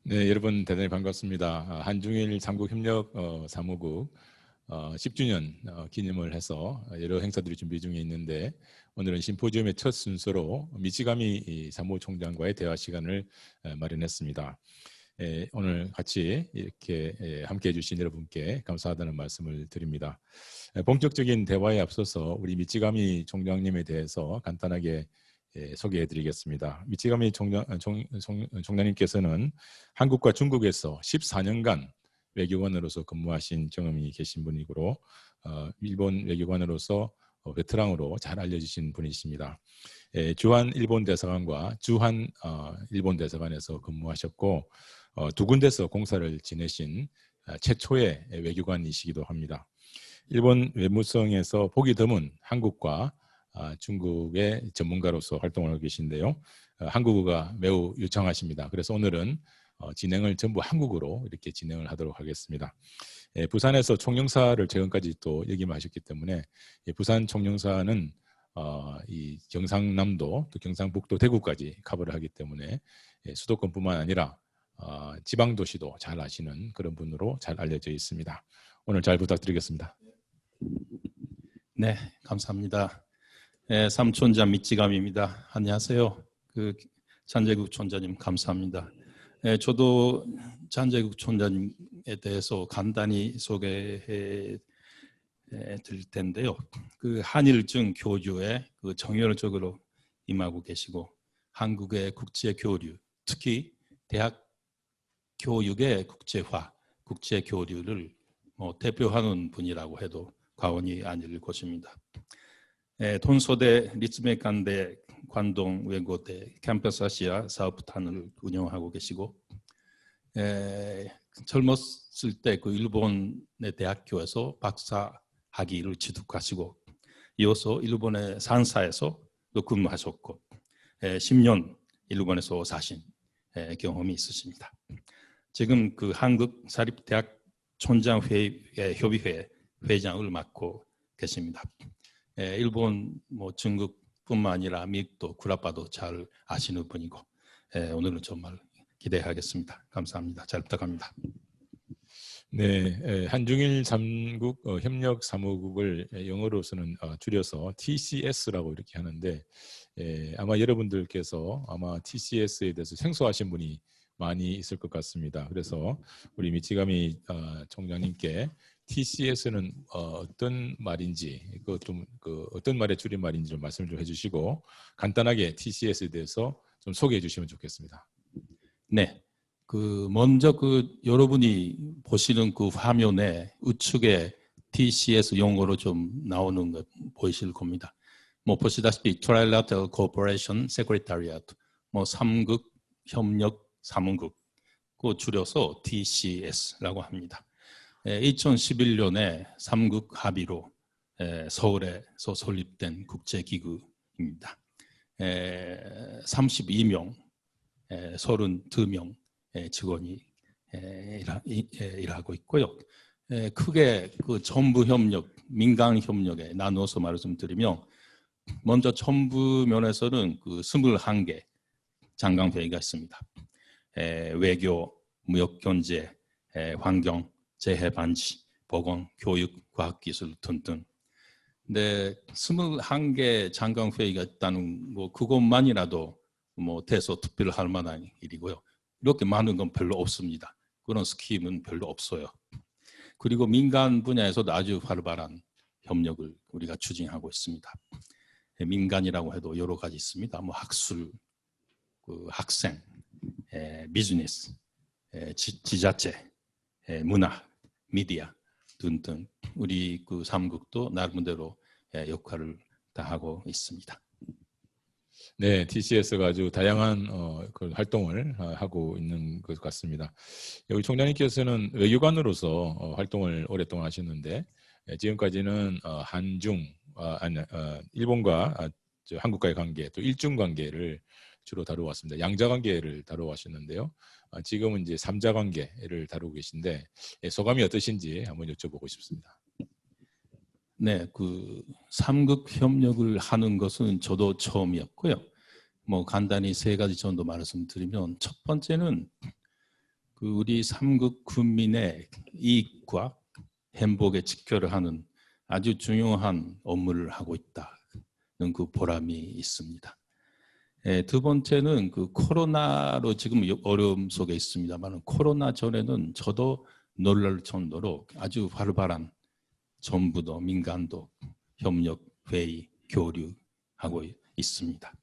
네, 여러분 대단히 반갑습니다. 한중일 삼국협력 사무국 10주년 기념을 해서 여러 행사들이 준비 중에 있는데 오늘은 심포지움의 첫 순서로 미치가미 사무총장과의 대화 시간을 마련했습니다. 오늘 같이 이렇게 함께해 주신 여러분께 감사하다는 말씀을 드립니다. 본격적인 대화에 앞서서 우리 미치가미 총장님에 대해서 간단하게 소개해드리겠습니다. 미치가미 총장님께서는 한국과 중국에서 14년간 외교관으로서 근무하신 경험이 계신 분이고 일본 외교관으로서 베테랑으로 잘 알려지신 분이십니다. 주한 일본 대사관과 주한 일본 대사관에서 근무하셨고 두 군데서 공사를 지내신 최초의 외교관이시기도 합니다. 일본 외무성에서 보기 드문 한국과 중국의 전문가로서 활동을 하고 계신데요. 한국어가 매우 유창하십니다. 그래서 오늘은 진행을 전부 한국어로 이렇게 진행을 하도록 하겠습니다. 부산에서 총영사를 최근까지 또 역임하셨기 때문에 부산 총영사는 이 경상남도 또 경상북도 대구까지 커버를 하기 때문에 수도권뿐만 아니라 지방도시도 잘 아시는 그런 분으로 잘 알려져 있습니다. 오늘 잘 부탁드리겠습니다. 네, 감사합니다. 삼촌자 미치감입니다. 안녕하세요. 잔재국 총장님 감사합니다. 저도 잔재국 총장님에 대해서 간단히 소개해 드릴 텐데요. 한일중 교류에 정열적으로 임하고 계시고 한국의 국제 교류, 특히 대학 교육의 국제화, 국제 교류를 대표하는 분이라고 해도 과언이 아닐 것입니다. 돈소대 리츠메간대 관동 외고대 캠퍼스 아시아 사업부탄을 운영하고 계시고 젊었을 때 일본의 대학교에서 박사 학위를 취득하시고 이어서 일본의 산사에서 근무하셨고 10년 일본에서 사신 경험이 있으십니다. 지금 한국 사립대학 총장협의회 회장을 맡고 계십니다. 일본, 중국뿐만 아니라 미국도 구라파도 잘 아시는 분이고 오늘은 정말 기대하겠습니다. 감사합니다. 잘 부탁합니다. 네, 한중일 삼국 협력 사무국을 영어로서는 줄여서 TCS라고 이렇게 하는데 아마 여러분들께서 아마 TCS에 대해서 생소하신 분이 많이 있을 것 같습니다. 그래서 우리 미치가미 총장님께 TCS는 어떤 말인지, 어떤 말의 줄임말인지 좀 말씀을 좀 해주시고 간단하게 TCS에 대해서 좀 소개해 주시면 좋겠습니다. 네, 먼저 여러분이 보시는 화면에 우측에 TCS 용어로 좀 나오는 거 보이실 겁니다. 보시다시피 Trilateral Cooperation Secretariat, 삼국 협력 사무국, 줄여서 TCS라고 합니다. 2011년에 삼국 합의로 서울에서 설립된 국제기구입니다. 32명, 32명 직원이 일하고 있고요. 크게 정부협력, 민간협력에 나누어서 말씀드리면 먼저 정부면에서는 21개 장관회의가 있습니다. 외교, 무역경제, 환경, 재해방지, 보건, 교육, 과학기술 등등. 근데 21개 장관회의가 있다는 그것만이라도 대서특필할 만한 일이고요. 이렇게 많은 건 별로 없습니다. 그런 스키임은 별로 없어요. 그리고 민간 분야에서도 아주 활발한 협력을 우리가 추진하고 있습니다. 민간이라고 해도 여러 가지 있습니다. 학술, 학생, 비즈니스, 지자체, 문화, 미디어 등등 우리 삼국도 나름대로 역할을 다하고 있습니다. 네, TCS가 아주 다양한 활동을 하고 있는 것 같습니다. 여기 총장님께서는 외교관으로서 활동을 오랫동안 하셨는데 지금까지는 한중, 일본과 한국과의 관계, 또 일중 관계를 주로 다루어왔습니다. 양자 관계를 다루어왔었는데요. 지금은 이제 삼자 관계를 다루고 계신데 소감이 어떠신지 한번 여쭤보고 싶습니다. 네, 삼국 협력을 하는 것은 저도 처음이었고요. 간단히 세 가지 정도 말씀드리면 첫 번째는 그 우리 삼국 군민의 이익과 행복에 직결을 하는 아주 중요한 업무를 하고 있다는 그 보람이 있습니다. 두 번째는 그 코로나로 지금 어려움 속에 있습니다만 코로나 전에는 저도 놀랄 정도로 아주 활발한 정부도 민간도 협력, 회의, 교류하고 있습니다.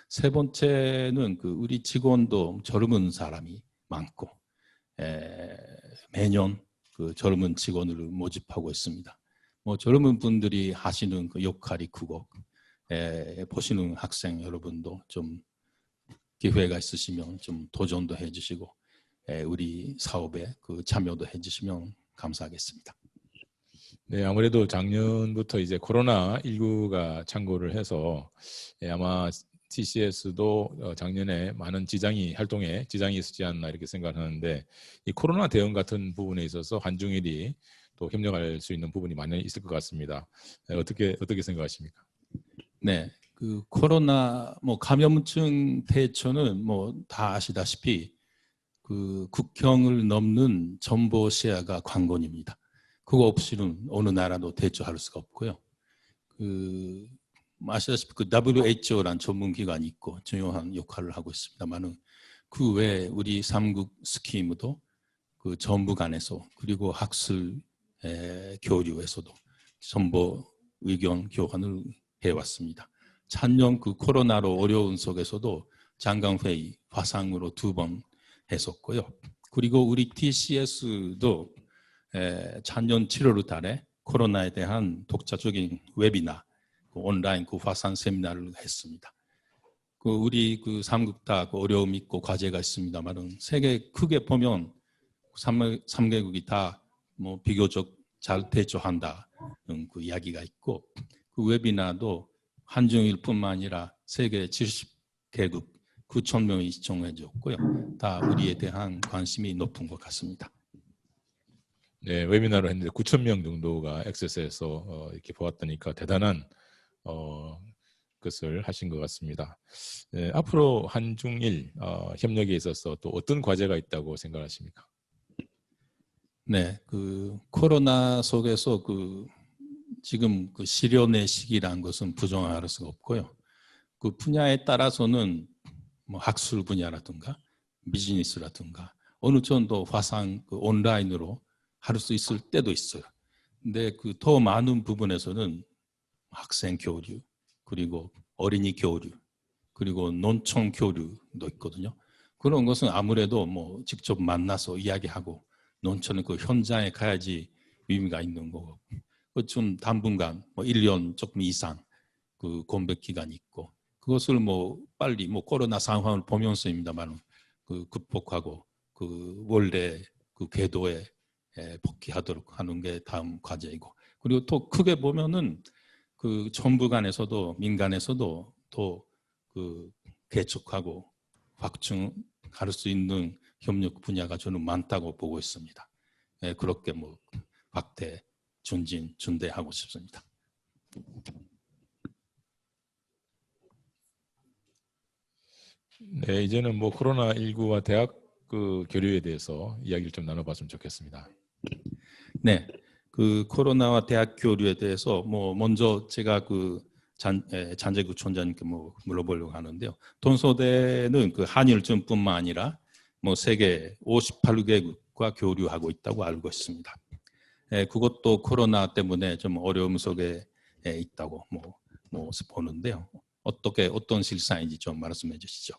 세 번째는 그 우리 직원도 젊은 사람이 많고 매년 그 젊은 직원을 모집하고 있습니다. 뭐 젊은 분들이 하시는 그 역할이 크고 보시는 학생 여러분도 좀 기회가 있으시면 좀 도전도 해주시고 우리 사업에 그 참여도 해주시면 감사하겠습니다. 네, 아무래도 작년부터 이제 코로나19가 창궐을 해서 아마 TCS도 작년에 많은 활동에 지장이 있었지 않나 이렇게 생각하는데 이 코로나 대응 같은 부분에 있어서 한중일이 또 협력할 수 있는 부분이 많이 있을 것 같습니다. 어떻게 생각하십니까? 네, 그 코로나 감염증 대처는 다 아시다시피 그 국경을 넘는 정보 쉐어가 관건입니다. 그거 없이는 어느 나라도 대처할 수가 없고요. 그 아시다시피 그 WHO라는 전문기관이 있고 중요한 역할을 하고 있습니다만은 그 외에 우리 삼국 스키무도 그 정부 간에서 그리고 학술 교류에서도 정보 의견 교환을 해왔습니다. 작년 그 코로나로 어려운 속에서도 장관회의 화상으로 2번 했었고요. 그리고 우리 TCS도 작년 7월 달에 코로나에 대한 독자적인 웨비나 온라인 그 화상 세미나를 했습니다. 그 우리 그 삼국 다 그 어려움 있고 과제가 있습니다만은 세계 크게 보면 3개국이 다 뭐 비교적 잘 대처한다는 그 이야기가 있고 그 웨비나도 한중일뿐만 아니라 세계 70개국 9,000명이 시청해 줬고요. 다 우리에 대한 관심이 높은 것 같습니다. 네, 웨비나를 했는데 9,000명 정도가 액세스해서 이렇게 보았다니까 대단한 것을 하신 것 같습니다. 네, 앞으로 한중일 협력에 있어서 또 어떤 과제가 있다고 생각하십니까? 네, 그 코로나 속에서 그 지금 그 실현의 시기라는 것은 부정할 수가 없고요. 그 분야에 따라서는 뭐 학술 분야라든가 비즈니스라든가 어느 정도 화상 그 온라인으로 할 수 있을 때도 있어요. 근데 그 더 많은 부분에서는 학생 교류 그리고 어린이 교류 그리고 논청 교류도 있거든요. 그런 것은 아무래도 뭐 직접 만나서 이야기하고 논천은 그 현장에 가야지 의미가 있는 거고 좀 당분간 뭐 1년 조금 이상 그 공백 기간이 있고 그것을 뭐 빨리 뭐 코로나 상황을 보면서입니다만 그 극복하고 그 원래 그 궤도에 복귀하도록 하는 게 다음 과제이고 그리고 또 크게 보면은 그 정부 간에서도 민간에서도 또 그 개척하고 확충할 수 있는 협력 분야가 저는 많다고 보고 있습니다. 그렇게 뭐 확대, 전진, 준대하고 싶습니다. 네, 이제는 뭐 코로나19와 대학 그 교류에 대해서 이야기를 좀 나눠봤으면 좋겠습니다. 네, 그 코로나와 대학 교류에 대해서 뭐 먼저 제가 그 잔재구 총장님께 뭐 물어보려고 하는데요. 동서대는 그 한일전뿐만 아니라 뭐 세계 58개국과 교류하고 있다고 알고 있습니다. 그것도 코로나 때문에 좀 어려움 속에 있다고 뭐 보는데요. 어떤 실상인지 좀 말씀해 주시죠.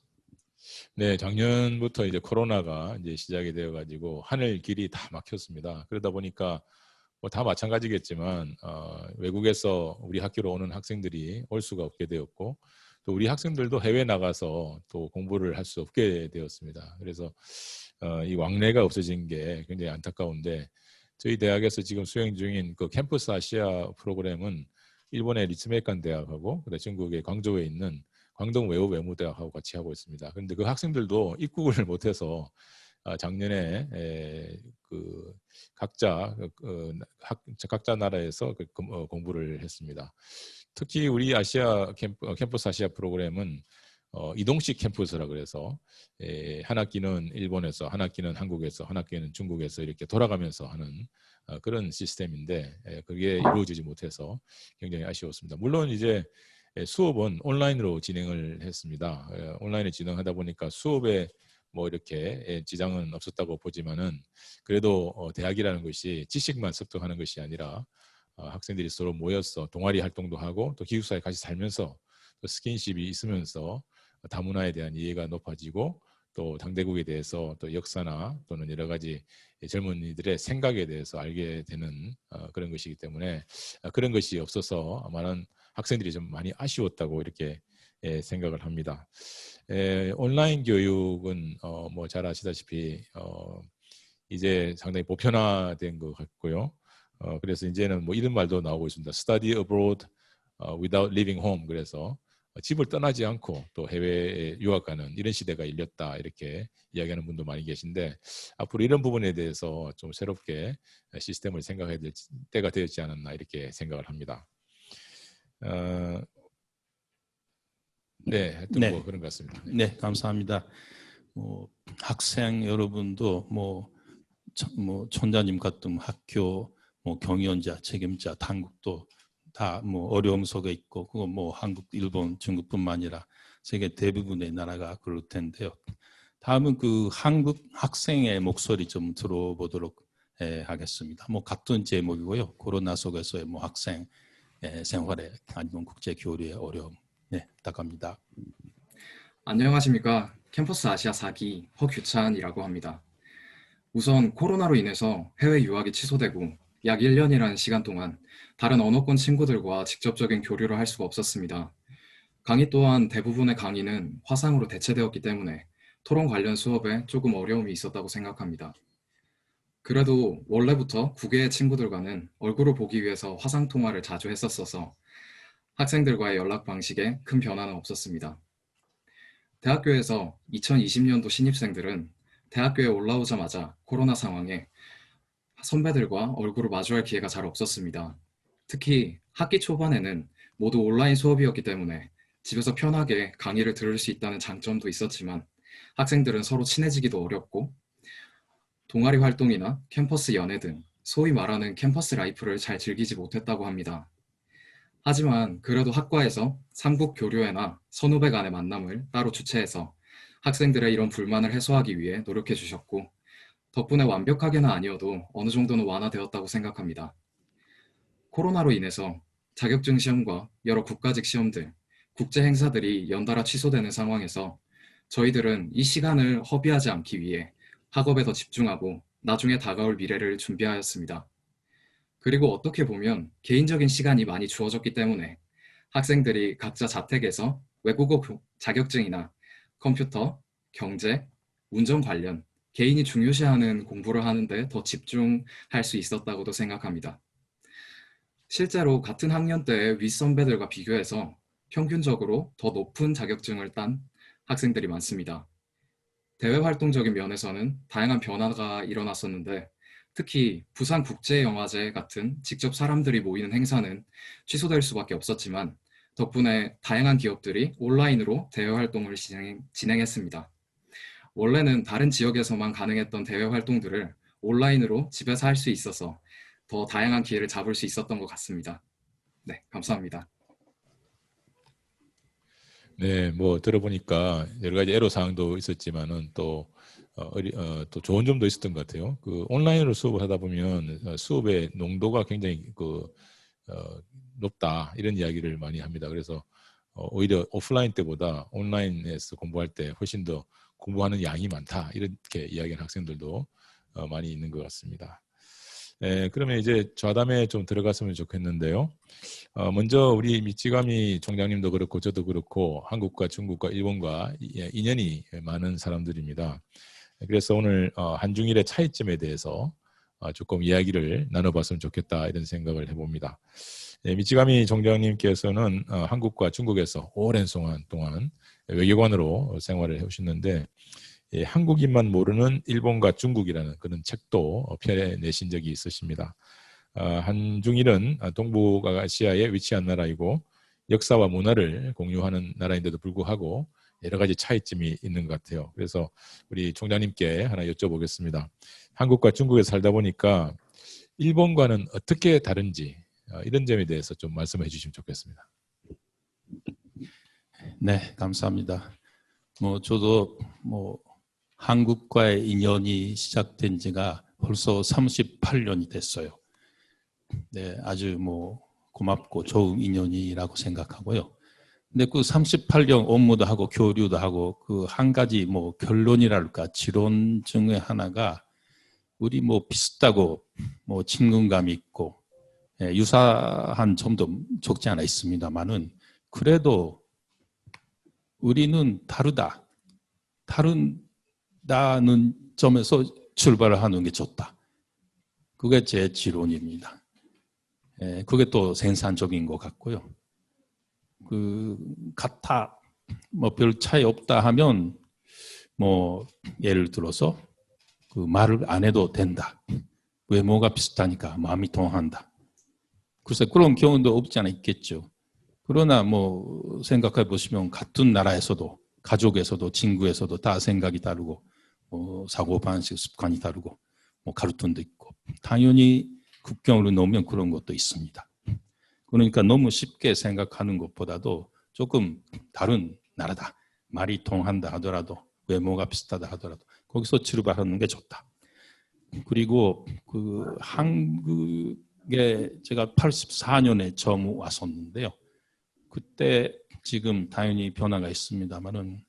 네, 작년부터 이제 코로나가 이제 시작이 되어가지고 하늘 길이 다 막혔습니다. 그러다 보니까 뭐 다 마찬가지겠지만 외국에서 우리 학교로 오는 학생들이 올 수가 없게 되었고 또 우리 학생들도 해외 나가서 또 공부를 할 수 없게 되었습니다. 그래서 이 왕래가 없어진 게 굉장히 안타까운데 저희 대학에서 지금 수행 중인 그 캠퍼스 아시아 프로그램은 일본의 리츠메이칸 대학하고 그다음 중국의 광저우에 있는 광동 외무대학하고 같이 하고 있습니다. 그런데 그 학생들도 입국을 못해서 작년에 그 각자 나라에서 공부를 했습니다. 특히 우리 아시아 캠퍼스 아시아 프로그램은 이동식 캠퍼스라 그래서 한 학기는 일본에서, 한 학기는 한국에서, 한 학기는 중국에서 이렇게 돌아가면서 하는 그런 시스템인데 그게 이루어지지 못해서 굉장히 아쉬웠습니다. 물론 이제 수업은 온라인으로 진행을 했습니다. 온라인에 진행하다 보니까 수업에 뭐 이렇게 지장은 없었다고 보지만은 그래도 대학이라는 것이 지식만 습득하는 것이 아니라 학생들이 서로 모여서 동아리 활동도 하고 또 기숙사에 같이 살면서 또 스킨십이 있으면서 다문화에 대한 이해가 높아지고 또 당대국에 대해서 또 역사나 또는 여러 가지 젊은이들의 생각에 대해서 알게 되는 그런 것이기 때문에 그런 것이 없어서 많은 학생들이 좀 많이 아쉬웠다고 이렇게 생각을 합니다. 온라인 교육은 뭐 잘 아시다시피 이제 상당히 보편화된 것 같고요. 그래서 이제는 뭐 이런 말도 나오고 있습니다. Study abroad without leaving home. 그래서 집을 떠나지 않고 또 해외에 유학 가는 이런 시대가 열렸다 이렇게 이야기하는 분도 많이 계신데 앞으로 이런 부분에 대해서 좀 새롭게 시스템을 생각해야 될 때가 되었지 않았나 이렇게 생각을 합니다. 네, 하여튼 네. 뭐 그런 것 같습니다. 네, 감사합니다. 학생 여러분도 뭐 촌자님 같은 학교 경영자, 책임자, 당국도 다 뭐 어려움 속에 있고 그거 뭐 한국, 일본, 중국뿐만 아니라 세계 대부분의 나라가 그럴 텐데요. 다음은 그 한국 학생의 목소리 좀 들어보도록 하겠습니다. 뭐 같은 제목이고요. 코로나 속에서의 뭐 학생 생활에 아니면 국제 교류의 어려움. 네, 부탁합니다. 안녕하십니까. 캠퍼스 아시아 4기 허규찬이라고 합니다. 우선 코로나로 인해서 해외 유학이 취소되고 약 1년이라는 시간 동안 다른 언어권 친구들과 직접적인 교류를 할 수가 없었습니다. 강의 또한 대부분의 강의는 화상으로 대체되었기 때문에 토론 관련 수업에 조금 어려움이 있었다고 생각합니다. 그래도 원래부터 국외의 친구들과는 얼굴을 보기 위해서 화상 통화를 자주 했었어서 학생들과의 연락 방식에 큰 변화는 없었습니다. 대학교에서 2020년도 신입생들은 대학교에 올라오자마자 코로나 상황에 선배들과 얼굴을 마주할 기회가 잘 없었습니다. 특히 학기 초반에는 모두 온라인 수업이었기 때문에 집에서 편하게 강의를 들을 수 있다는 장점도 있었지만 학생들은 서로 친해지기도 어렵고 동아리 활동이나 캠퍼스 연애 등 소위 말하는 캠퍼스 라이프를 잘 즐기지 못했다고 합니다. 하지만 그래도 학과에서 삼국 교류회나 선후배 간의 만남을 따로 주최해서 학생들의 이런 불만을 해소하기 위해 노력해 주셨고 덕분에 완벽하게는 아니어도 어느 정도는 완화되었다고 생각합니다. 코로나로 인해서 자격증 시험과 여러 국가직 시험들, 국제 행사들이 연달아 취소되는 상황에서 저희들은 이 시간을 허비하지 않기 위해 학업에 더 집중하고 나중에 다가올 미래를 준비하였습니다. 그리고 어떻게 보면 개인적인 시간이 많이 주어졌기 때문에 학생들이 각자 자택에서 외국어 자격증이나 컴퓨터, 경제, 운전 관련 개인이 중요시하는 공부를 하는데 더 집중할 수 있었다고도 생각합니다. 실제로 같은 학년 때의 윗선배들과 비교해서 평균적으로 더 높은 자격증을 딴 학생들이 많습니다. 대외 활동적인 면에서는 다양한 변화가 일어났었는데 특히 부산국제영화제 같은 직접 사람들이 모이는 행사는 취소될 수밖에 없었지만 덕분에 다양한 기업들이 온라인으로 대외 활동을 진행했습니다. 원래는 다른 지역에서만 가능했던 대외 활동들을 온라인으로 집에서 할 수 있어서 더 다양한 기회를 잡을 수 있었던 것 같습니다. 네, 감사합니다. 네, 뭐 들어보니까 여러 가지 애로사항도 있었지만은 또 좋은 점도 있었던 것 같아요. 그 온라인으로 수업을 하다 보면 수업의 농도가 굉장히 높다 이런 이야기를 많이 합니다. 그래서 오히려 오프라인 때보다 온라인에서 공부할 때 훨씬 더 공부하는 양이 많다 이렇게 이야기하는 학생들도 많이 있는 것 같습니다. 그러면 이제 좌담에 좀 들어갔으면 좋겠는데요. 먼저 우리 미치가미 총장님도 그렇고 저도 그렇고 한국과 중국과 일본과 인연이 많은 사람들입니다. 그래서 오늘 한중일의 차이점에 대해서 조금 이야기를 나눠봤으면 좋겠다 이런 생각을 해봅니다. 미치가미 총장님께서는 한국과 중국에서 오랜 동안 외교관으로 생활을 해오셨는데 한국인만 모르는 일본과 중국이라는 그런 책도 펴내신 적이 있으십니다. 한중일은 동북아시아에 위치한 나라이고 역사와 문화를 공유하는 나라인데도 불구하고 여러 가지 차이점이 있는 것 같아요. 그래서 우리 총장님께 하나 여쭤보겠습니다. 한국과 중국에 살다 보니까 일본과는 어떻게 다른지 이런 점에 대해서 좀 말씀해 주시면 좋겠습니다. 네, 감사합니다. 저도 한국과의 인연이 시작된 지가 벌써 38년이 됐어요. 네, 아주 고맙고 좋은 인연이라고 생각하고요. 근데 그 38년 업무도 하고 교류도 하고 그 한 가지 결론이랄까 지론 중에 하나가 우리 비슷하고 친근감이 있고 유사한 점도 적지 않아 있습니다만은 그래도 우리는 다른다는 점에서 출발을 하는 게 좋다. 그게 제 지론입니다. 그게 또 생산적인 것 같고요. 같아 별 차이 없다 하면 예를 들어서 말을 안 해도 된다. 외모가 비슷하니까 마음이 통한다. 글쎄 그런 경우도 없지 않아 있겠죠. 그러나 생각해 보시면 같은 나라에서도 가족에서도 친구에서도 다 생각이 다르고 사고 방식 습관이 다르고 가르침도 있고 당연히 국경으로 놓으면 그런 것도 있습니다. 그러니까 너무 쉽게 생각하는 것보다도 조금 다른 나라다. 말이 통한다 하더라도 외모가 비슷하다 하더라도 거기서 출발하는 게 좋다. 그리고 한국에 제가 84년에 처음 왔었는데요. 그때 지금 당연히 변화가 있습니다만은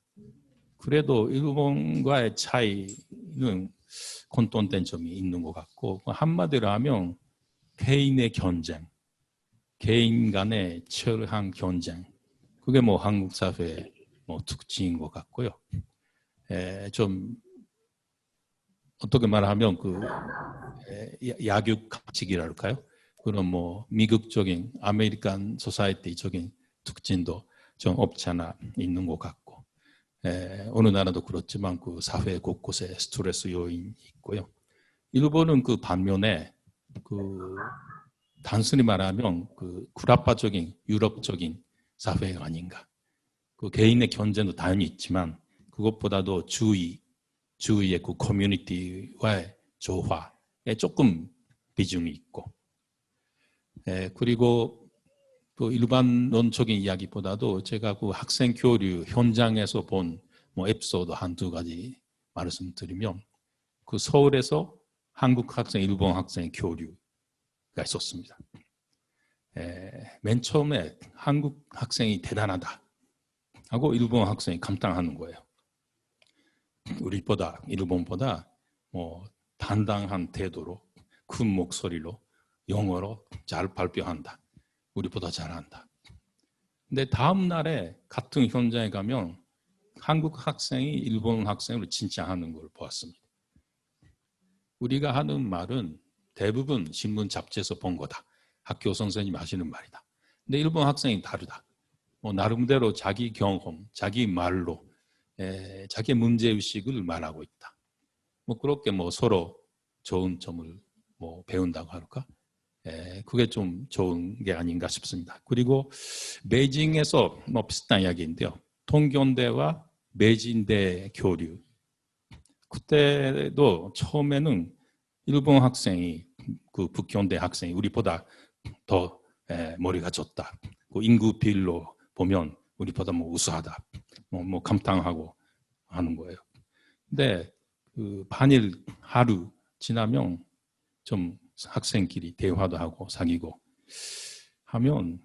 그래도 일본과의 차이는混沌된 점이 있는 것 같고 한마디로 하면 개인의 경쟁, 개인 간의 치열한 경쟁 그게 한국 사회의 특징인 것 같고요. 좀 어떻게 말하면 약육강식이랄까요? 그런 미국적인 아메리칸 소사이티적인 특징도 좀 없지 않아 있는 것 같고 어느 나라도 그렇지만 그 사회 곳곳에 스트레스 요인이 있고요. 일본은 그 반면에 단순히 말하면 구라파적인 유럽적인 사회가 아닌가. 개인의 견제도 당연히 있지만 그것보다도 주위의 커뮤니티와의 조화에 조금 비중이 있고 그리고 일반론적인 이야기보다도 제가 학생 교류 현장에서 본 에피소드 한두 가지 말씀드리면 서울에서 한국 학생, 일본 학생 교류가 있었습니다. 맨 처음에 한국 학생이 대단하다 하고 일본 학생이 감탄하는 거예요. 일본보다 당당한 태도로 큰 목소리로 영어로 잘 발표한다. 우리보다 잘한다. 근데 다음 날에 같은 현장에 가면 한국 학생이 일본 학생을 칭찬하는 걸 보았습니다. 우리가 하는 말은 대부분 신문 잡지에서 본 거다. 학교 선생님이 하시는 말이다. 근데 일본 학생이 다르다. 나름대로 자기 경험, 자기 말로 자기 문제의식을 말하고 있다. 그렇게 서로 좋은 점을 배운다고 할까? 그게 좀 좋은 게 아닌가 싶습니다. 그리고 베이징에서 비슷한 이야기인데요. 동경대와 베이징대 교류. 그때도 처음에는 일본 학생이 북경대 학생이 우리보다 더 머리가 좋다. 인구 비율로 보면 우리보다 우수하다. 감탄하고 하는 거예요. 근데 반일 하루 지나면 좀 학생끼리 대화도 하고 사귀고 하면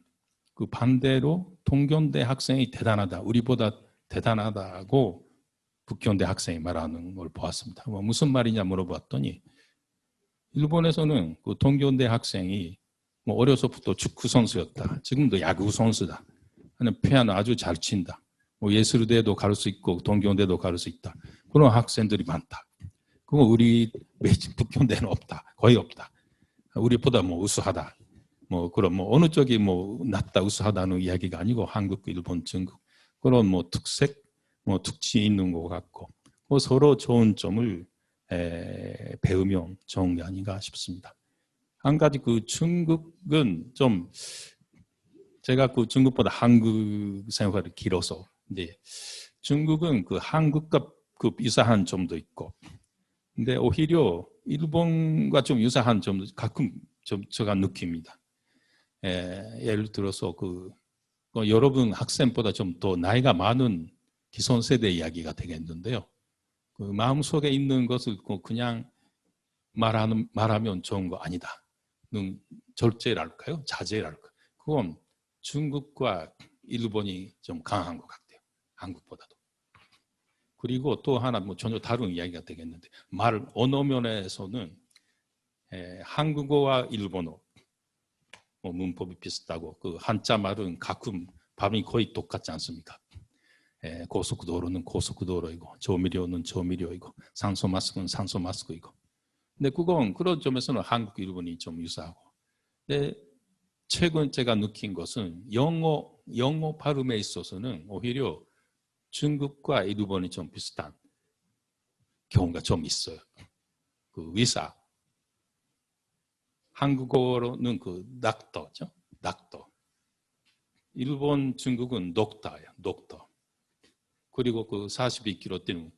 반대로 동경대 학생이 대단하다. 우리보다 대단하다고 북경대 학생이 말하는 걸 보았습니다. 무슨 말이냐 물어봤더니 일본에서는 동경대 학생이 어려서부터 축구 선수였다. 지금도 야구 선수다. 피아노 아주 잘 친다. 예술대도 갈 수 있고 동경대도 갈 수 있다. 그런 학생들이 많다. 그거 우리 북경대는 없다. 거의 없다. 우리보다 우수하다. 그런 어느 쪽이 낫다 우수하다는 이야기가 아니고 한국, 일본, 중국 그런 특색, 특징이 있는 것 같고 서로 좋은 점을 배우면 좋은 게 아닌가 싶습니다. 한 가지 중국은 좀 제가 중국보다 한국 생활이 길어서 근데 중국은 그 한국과 그 유사한 점도 있고, 근데 오히려 일본과 좀 유사한 점도 가끔 좀 제가 느낍니다. 예를 들어서 여러분 학생보다 좀 더 나이가 많은 기성세대 이야기가 되겠는데요. 그 마음속에 있는 것을 그냥 말하면 좋은 거 아니다. 절제랄까요? 자제랄까요? 그건 중국과 일본이 좀 강한 것 같아요. 한국보다도. 그리고 또 하나 전혀 다른 이야기가 되겠는데, 언어 면에서는 한국어와 일본어 문법이 비슷하고, 그 한자 말은 가끔 발음이 거의 똑같지 않습니까? 고속도로는 고속도로이고, 조미료는 조미료이고, 산소 마스크는 산소 마스크이고. 근데 그런 점에서는 한국, 일본이 좀 유사하고. 근데 최근 제가 느낀 것은 영어 발음에 있어서는 오히려 중국과 일본이 좀 비슷한 경우가 좀 있어요. 그 의사. 한국어로는 그 닥터죠. 닥터. 일본, 중국은 독터예요. 독터. 그리고 그 42km 뛰는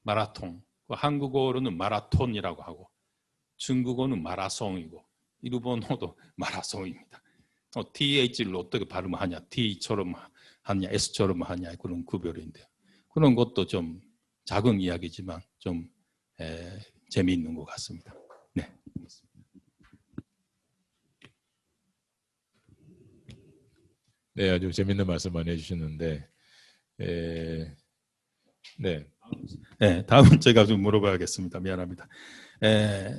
마라톤. 한국어로는 마라톤이라고 하고, 중국어는 마라송이고, 일본어도 마라송입니다. TH를 어떻게 발음하냐, T처럼 하냐, S처럼 하냐, 그런 구별인데요. 그런 것도 좀 작은 이야기지만 좀 재미있는 것 같습니다. 네. 네, 아주 재밌는 말씀 많이 해주셨는데, 네. 네, 다음은 제가 좀 물어봐야겠습니다. 미안합니다.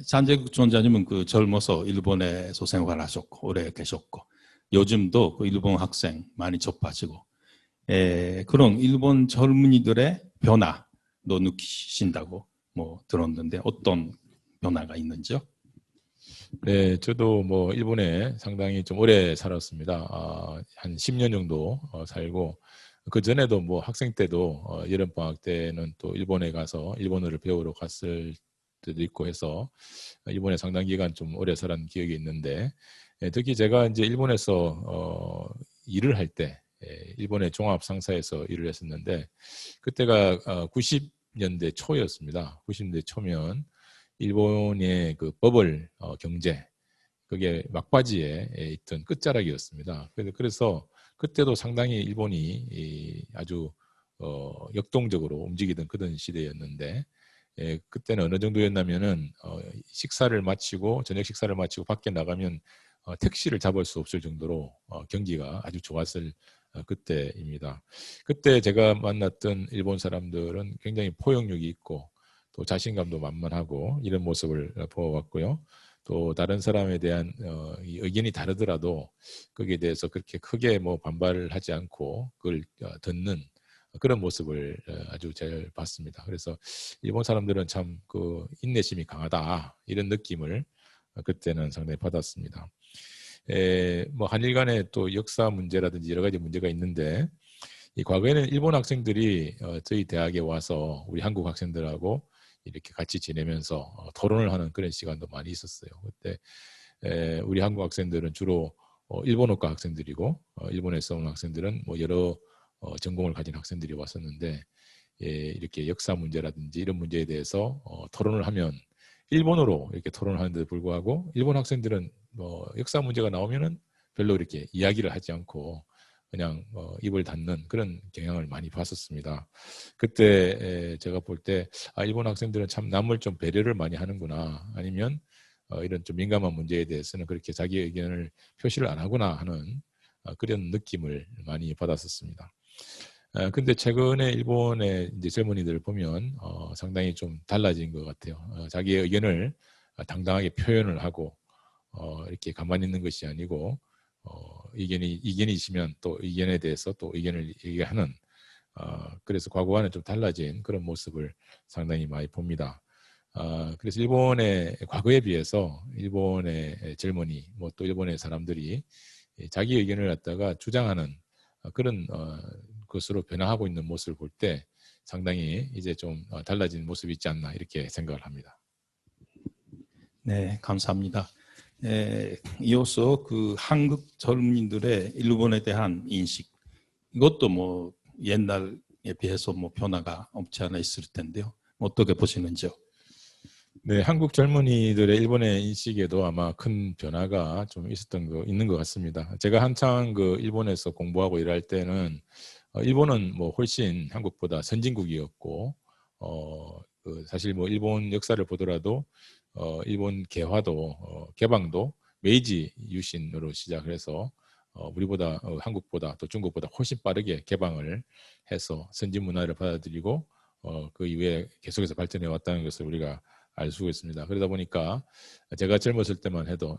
잔재국 전자님은 그 젊어서 일본에서 생활하셨고 오래 계셨고, 요즘도 그 일본 학생 많이 접하시고, 그런 일본 젊은이들의 변화도 느끼신다고 들었는데, 어떤 변화가 있는지요? 네, 저도 뭐 일본에 상당히 좀 오래 살았습니다. 한 10년 정도 살고, 그 전에도 뭐 학생 때도 여름 방학 때는 또 일본에 가서 일본어를 배우러 갔을 때도 있고 해서 일본에 상당 기간 좀 오래 살았던 기억이 있는데, 특히 제가 이제 일본에서 일을 할 때 일본의 종합 상사에서 일을 했었는데, 그때가 90년대 초였습니다. 90년대 초면 일본의 그 버블 경제, 그게 막바지에 있던 끝자락이었습니다. 그래서 그때도 상당히 일본이 아주 역동적으로 움직이던 그런 시대였는데, 그때는 어느 정도였냐면은 식사를 마치고 저녁 식사를 마치고 밖에 나가면 택시를 잡을 수 없을 정도로 경기가 아주 좋았을 그때입니다. 그때 제가 만났던 일본 사람들은 굉장히 포용력이 있고 또 자신감도 만만하고 이런 모습을 보아왔고요. 또 다른 사람에 대한 의견이 다르더라도 거기에 대해서 그렇게 크게 뭐 반발을 하지 않고 그걸 듣는 그런 모습을 아주 잘 봤습니다. 그래서 일본 사람들은 참 그 인내심이 강하다 이런 느낌을 그때는 상당히 받았습니다. 뭐 한일 간에 또 역사 문제라든지 여러 가지 문제가 있는데, 이 과거에는 일본 학생들이 저희 대학에 와서 우리 한국 학생들하고 이렇게 같이 지내면서 토론을 하는 그런 시간도 많이 있었어요. 그때 우리 한국 학생들은 주로 일본어과 학생들이고 일본에서 온 학생들은 뭐 여러 전공을 가진 학생들이 왔었는데, 이렇게 역사 문제라든지 이런 문제에 대해서 토론을 하면 일본어로 이렇게 토론을 하는데도 불구하고 일본 학생들은 뭐 역사 문제가 나오면은 별로 이렇게 이야기를 하지 않고 그냥 입을 닫는 그런 경향을 많이 봤었습니다. 그때 제가 볼 때 일본 학생들은 참 남을 좀 배려를 많이 하는구나, 아니면 이런 좀 민감한 문제에 대해서는 그렇게 자기 의견을 표시를 안 하구나 하는 그런 느낌을 많이 받았었습니다. 근데 최근에 일본의 이제 젊은이들을 보면 상당히 좀 달라진 것 같아요. 자기의 의견을 당당하게 표현을 하고 이렇게 가만히 있는 것이 아니고 의견이 있으면 또 의견에 대해서 또 의견을 얘기하는, 그래서 과거와는 좀 달라진 그런 모습을 상당히 많이 봅니다. 그래서 일본의 과거에 비해서 일본의 젊은이 뭐 또 일본의 사람들이 자기 의견을 갖다가 주장하는 그런 것으로 변화하고 있는 모습을 볼 때 상당히 이제 좀 달라진 모습이 있지 않나 이렇게 생각을 합니다. 네, 감사합니다. 이어서 그 한국 젊은이들의 일본에 대한 인식, 이것도 뭐 옛날에 비해서 뭐 변화가 없지 않아 있을 텐데요. 어떻게 보시는지요? 네, 한국 젊은이들의 일본의 인식에도 아마 큰 변화가 좀 있는 것 같습니다. 제가 한창 그 일본에서 공부하고 일할 때는 일본은 뭐 훨씬 한국보다 선진국이었고, 사실 뭐 일본 역사를 보더라도 일본 개방도 메이지 유신으로 시작을 해서 우리보다 한국보다 또 중국보다 훨씬 빠르게 개방을 해서 선진 문화를 받아들이고 그 이후에 계속해서 발전해 왔다는 것을 우리가 알 수 있습니다. 그러다 보니까 제가 젊었을 때만 해도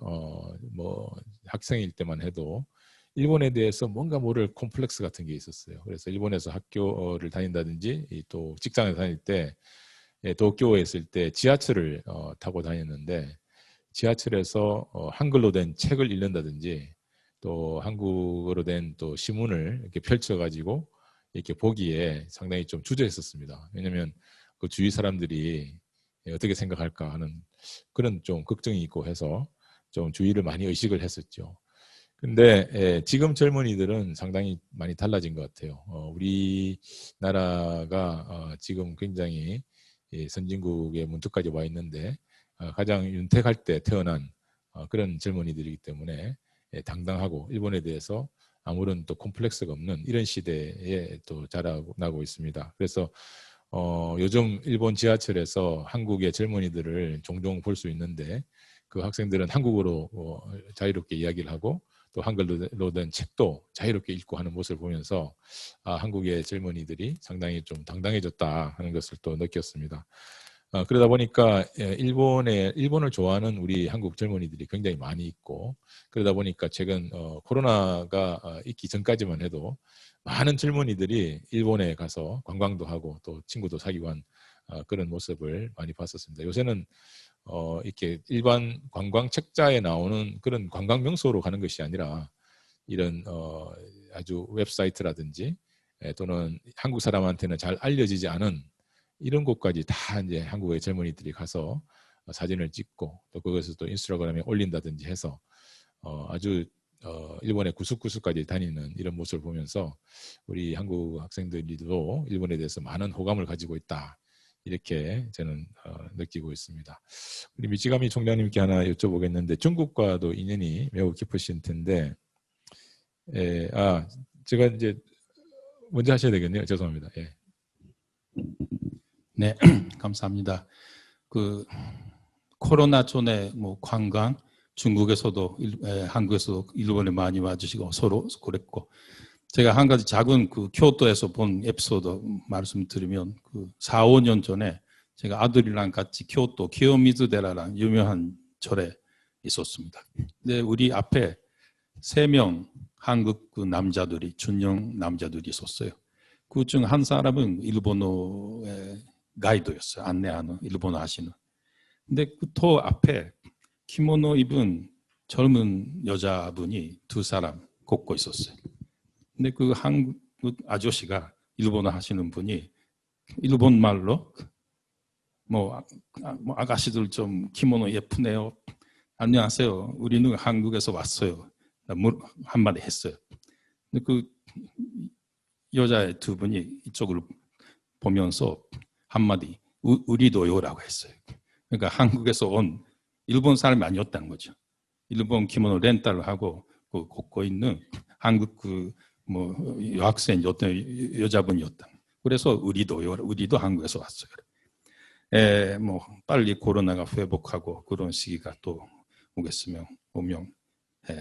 뭐 학생일 때만 해도 일본에 대해서 뭔가 모를 콤플렉스 같은 게 있었어요. 그래서 일본에서 학교를 다닌다든지 또 직장을 다닐 때 도쿄에 있을 때 지하철을 타고 다녔는데 지하철에서 한글로 된 책을 읽는다든지 또 한국어로 된 또 신문을 이렇게 펼쳐가지고 이렇게 보기에 상당히 좀 주저했었습니다. 왜냐하면 그 주위 사람들이 어떻게 생각할까 하는 그런 좀 걱정이 있고 해서 좀 주의를 많이 의식을 했었죠. 근데 지금 젊은이들은 상당히 많이 달라진 것 같아요. 우리나라가 지금 굉장히 선진국의 문턱까지 와 있는데 가장 윤택할 때 태어난 그런 젊은이들이기 때문에 당당하고 일본에 대해서 아무런 또 콤플렉스가 없는 이런 시대에 또 자라나고 있습니다. 그래서 요즘 일본 지하철에서 한국의 젊은이들을 종종 볼 수 있는데 그 학생들은 한국어로 자유롭게 이야기를 하고 또 한글로 된 책도 자유롭게 읽고 하는 모습을 보면서 한국의 젊은이들이 상당히 좀 당당해졌다 하는 것을 또 느꼈습니다. 그러다 보니까 일본을 좋아하는 우리 한국 젊은이들이 굉장히 많이 있고 그러다 보니까 최근 코로나가 있기 전까지만 해도 많은 젊은이들이 일본에 가서 관광도 하고 또 친구도 사귀고 한 그런 모습을 많이 봤었습니다. 요새는 이렇게 일반 관광 책자에 나오는 그런 관광 명소로 가는 것이 아니라 이런 아주 웹사이트라든지 또는 한국 사람한테는 잘 알려지지 않은 이런 곳까지 다 이제 한국의 젊은이들이 가서 사진을 찍고 또 그것을 또 인스타그램에 올린다든지 해서 아주 일본의 구석구석까지 다니는 이런 모습을 보면서 우리 한국 학생들도 일본에 대해서 많은 호감을 가지고 있다. 이렇게 저는 느끼고 있습니다. 우리 미치가미 총장님께 하나 여쭤보겠는데 중국과도 인연이 매우 깊으신 텐데 제가 이제 먼저 하셔야 되겠네요. 죄송합니다. 예. 네, 감사합니다. 그 코로나 전에 뭐 관광 중국에서도 한국에서도 일본에 많이 와주시고 서로 그랬고 제가 한 가지 작은 그 교토에서 본 에피소드 말씀드리면 그 4, 5년 전에 제가 아들이랑 같이 교토 기요미즈데라라는 유명한 절에 있었습니다. 근데 우리 앞에 3명 한국 그 남자들이 준영 남자들이 있었어요. 그 중 한 사람은 일본어의 가이드였어요. 안내하는 일본어 하시는. 근데 그 터 앞에 키모노 입은 젊은 여자분이 2사람 걷고 있었어요. 근데 그 한국 아저씨가 일본어 하시는 분이 일본 말로 뭐 아가씨들 좀 키모노 예쁘네요. 안녕하세요. 우리는 한국에서 왔어요. 한마디 했어요. 근데 그 여자 2분이 이쪽을 보면서 한마디 우리도요라고 했어요. 그러니까 한국에서 온 일본 사람이 아니었다는 거죠. 일본 키모노 렌탈을 하고 그 걷고 있는 한국 그 뭐 여학생 어떤 여자분이었다. 그래서 우리도 한국에서 왔어요. 뭐 빨리 코로나가 회복하고 그런 시기가 또 오면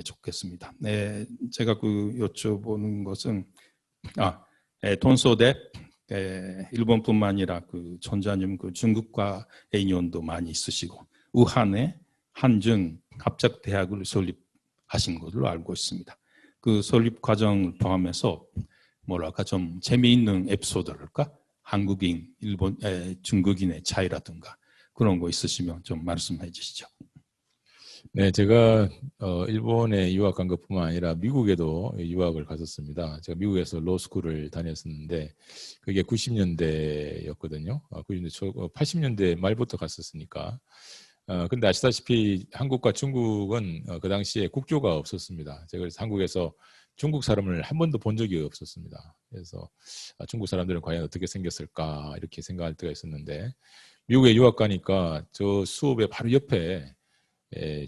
좋겠습니다. 제가 그 여쭤보는 것은 돈소대 일본뿐만 아니라 그 전자님 그 중국과 인연도 많이 있으시고 우한에 한중 합작대학을 설립하신 것으로 알고 있습니다. 그 설립 과정을 포함해서 뭐랄까 좀 재미있는 에피소드랄까 한국인, 중국인의 차이라든가 그런 거 있으시면 좀 말씀해 주시죠. 네, 제가 일본에 유학 간 것뿐만 아니라 미국에도 유학을 갔었습니다. 제가 미국에서 로스쿨을 다녔었는데 그게 90년대였거든요. 80년대 말부터 갔었으니까. 근데 아시다시피 한국과 중국은 그 당시에 국교가 없었습니다. 제가 그래서 한국에서 중국 사람을 한 번도 본 적이 없었습니다. 그래서 중국 사람들은 과연 어떻게 생겼을까 이렇게 생각할 때가 있었는데 미국에 유학 가니까 저 수업의 바로 옆에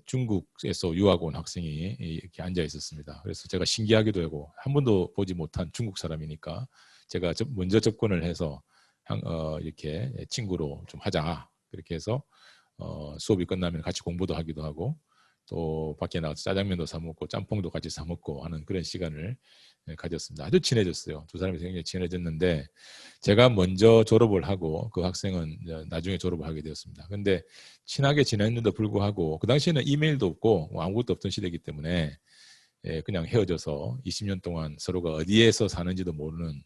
중국에서 유학 온 학생이 이렇게 앉아 있었습니다. 그래서 제가 신기하기도 하고 한 번도 보지 못한 중국 사람이니까 제가 먼저 접근을 해서 이렇게 친구로 좀 하자 그렇게 해서 수업이 끝나면 같이 공부도 하기도 하고 또 밖에 나가서 짜장면도 사 먹고 짬뽕도 같이 사 먹고 하는 그런 시간을 가졌습니다. 아주 친해졌어요. 두 사람이 굉장히 친해졌는데 제가 먼저 졸업을 하고 그 학생은 나중에 졸업을 하게 되었습니다. 근데 친하게 지냈는데도 불구하고 그 당시에는 이메일도 없고 아무것도 없던 시대이기 때문에 그냥 헤어져서 20년 동안 서로가 어디에서 사는지도 모르는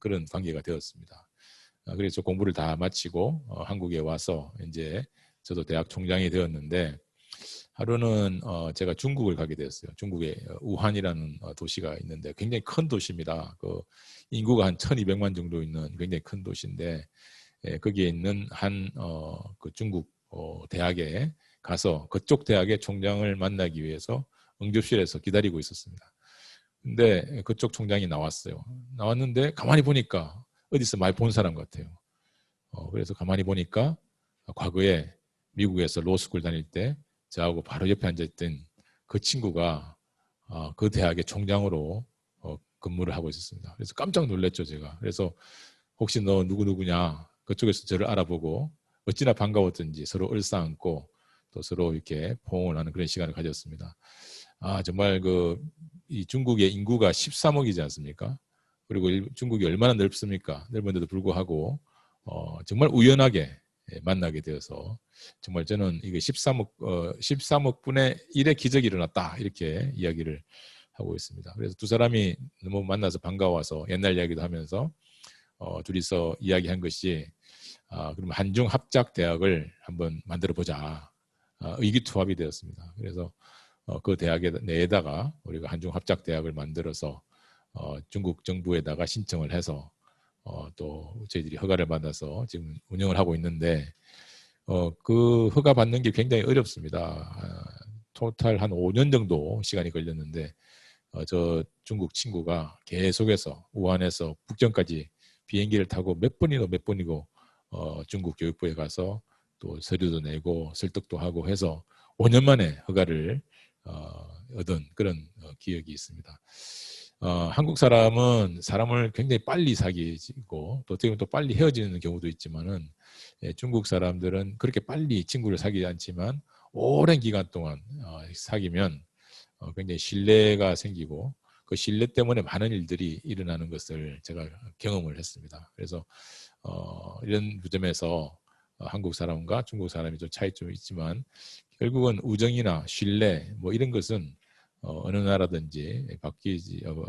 그런 관계가 되었습니다. 그래서 공부를 다 마치고 한국에 와서 이제 저도 대학 총장이 되었는데 하루는 제가 중국을 가게 되었어요. 중국의 우한이라는 도시가 있는데 굉장히 큰 도시입니다. 그 인구가 한 1200만 정도 있는 굉장히 큰 도시인데 거기에 있는 한 그 중국 대학에 가서 그쪽 대학의 총장을 만나기 위해서 응접실에서 기다리고 있었습니다. 근데 그쪽 총장이 나왔어요. 나왔는데 가만히 보니까 어디서 많이 본 사람 같아요. 그래서 가만히 보니까 과거에 미국에서 로스쿨 다닐 때 저하고 바로 옆에 앉아있던 그 친구가 그 대학의 총장으로 근무를 하고 있었습니다. 그래서 깜짝 놀랐죠, 제가. 그래서 혹시 너 누구냐 그쪽에서 저를 알아보고 어찌나 반가웠던지 서로 얼싸안고 또 서로 이렇게 포옹을 하는 그런 시간을 가졌습니다. 정말 이 중국의 인구가 13억이지 않습니까? 그리고 중국이 얼마나 넓습니까? 넓은데도 불구하고 정말 우연하게 만나게 되어서 정말 저는 이게 13억 분의 1의 기적이 일어났다 이렇게 이야기를 하고 있습니다. 그래서 두 사람이 너무 만나서 반가워서 옛날 이야기도 하면서 둘이서 이야기한 것이 그럼 한중 합작 대학을 한번 만들어 보자 의기투합이 되었습니다. 그래서 그 대학 내에다가 우리가 한중 합작 대학을 만들어서 중국 정부에다가 신청을 해서 또 저희들이 허가를 받아서 지금 운영을 하고 있는데 그 허가 받는 게 굉장히 어렵습니다. 토탈 한 5년 정도 시간이 걸렸는데 저 중국 친구가 계속해서 우한에서 북경까지 비행기를 타고 몇 번이고 중국 교육부에 가서 또 서류도 내고 설득도 하고 해서 5년 만에 허가를 얻은 그런 기억이 있습니다. 한국 사람은 사람을 굉장히 빨리 사귀고 또 어떻게 보면 또 빨리 헤어지는 경우도 있지만은 중국 사람들은 그렇게 빨리 친구를 사귀지 않지만 오랜 기간 동안 사귀면 굉장히 신뢰가 생기고 그 신뢰 때문에 많은 일들이 일어나는 것을 제가 경험을 했습니다. 그래서 이런 점에서 한국 사람과 중국 사람이 좀 차이점이 있지만 결국은 우정이나 신뢰 뭐 이런 것은 어느 나라든지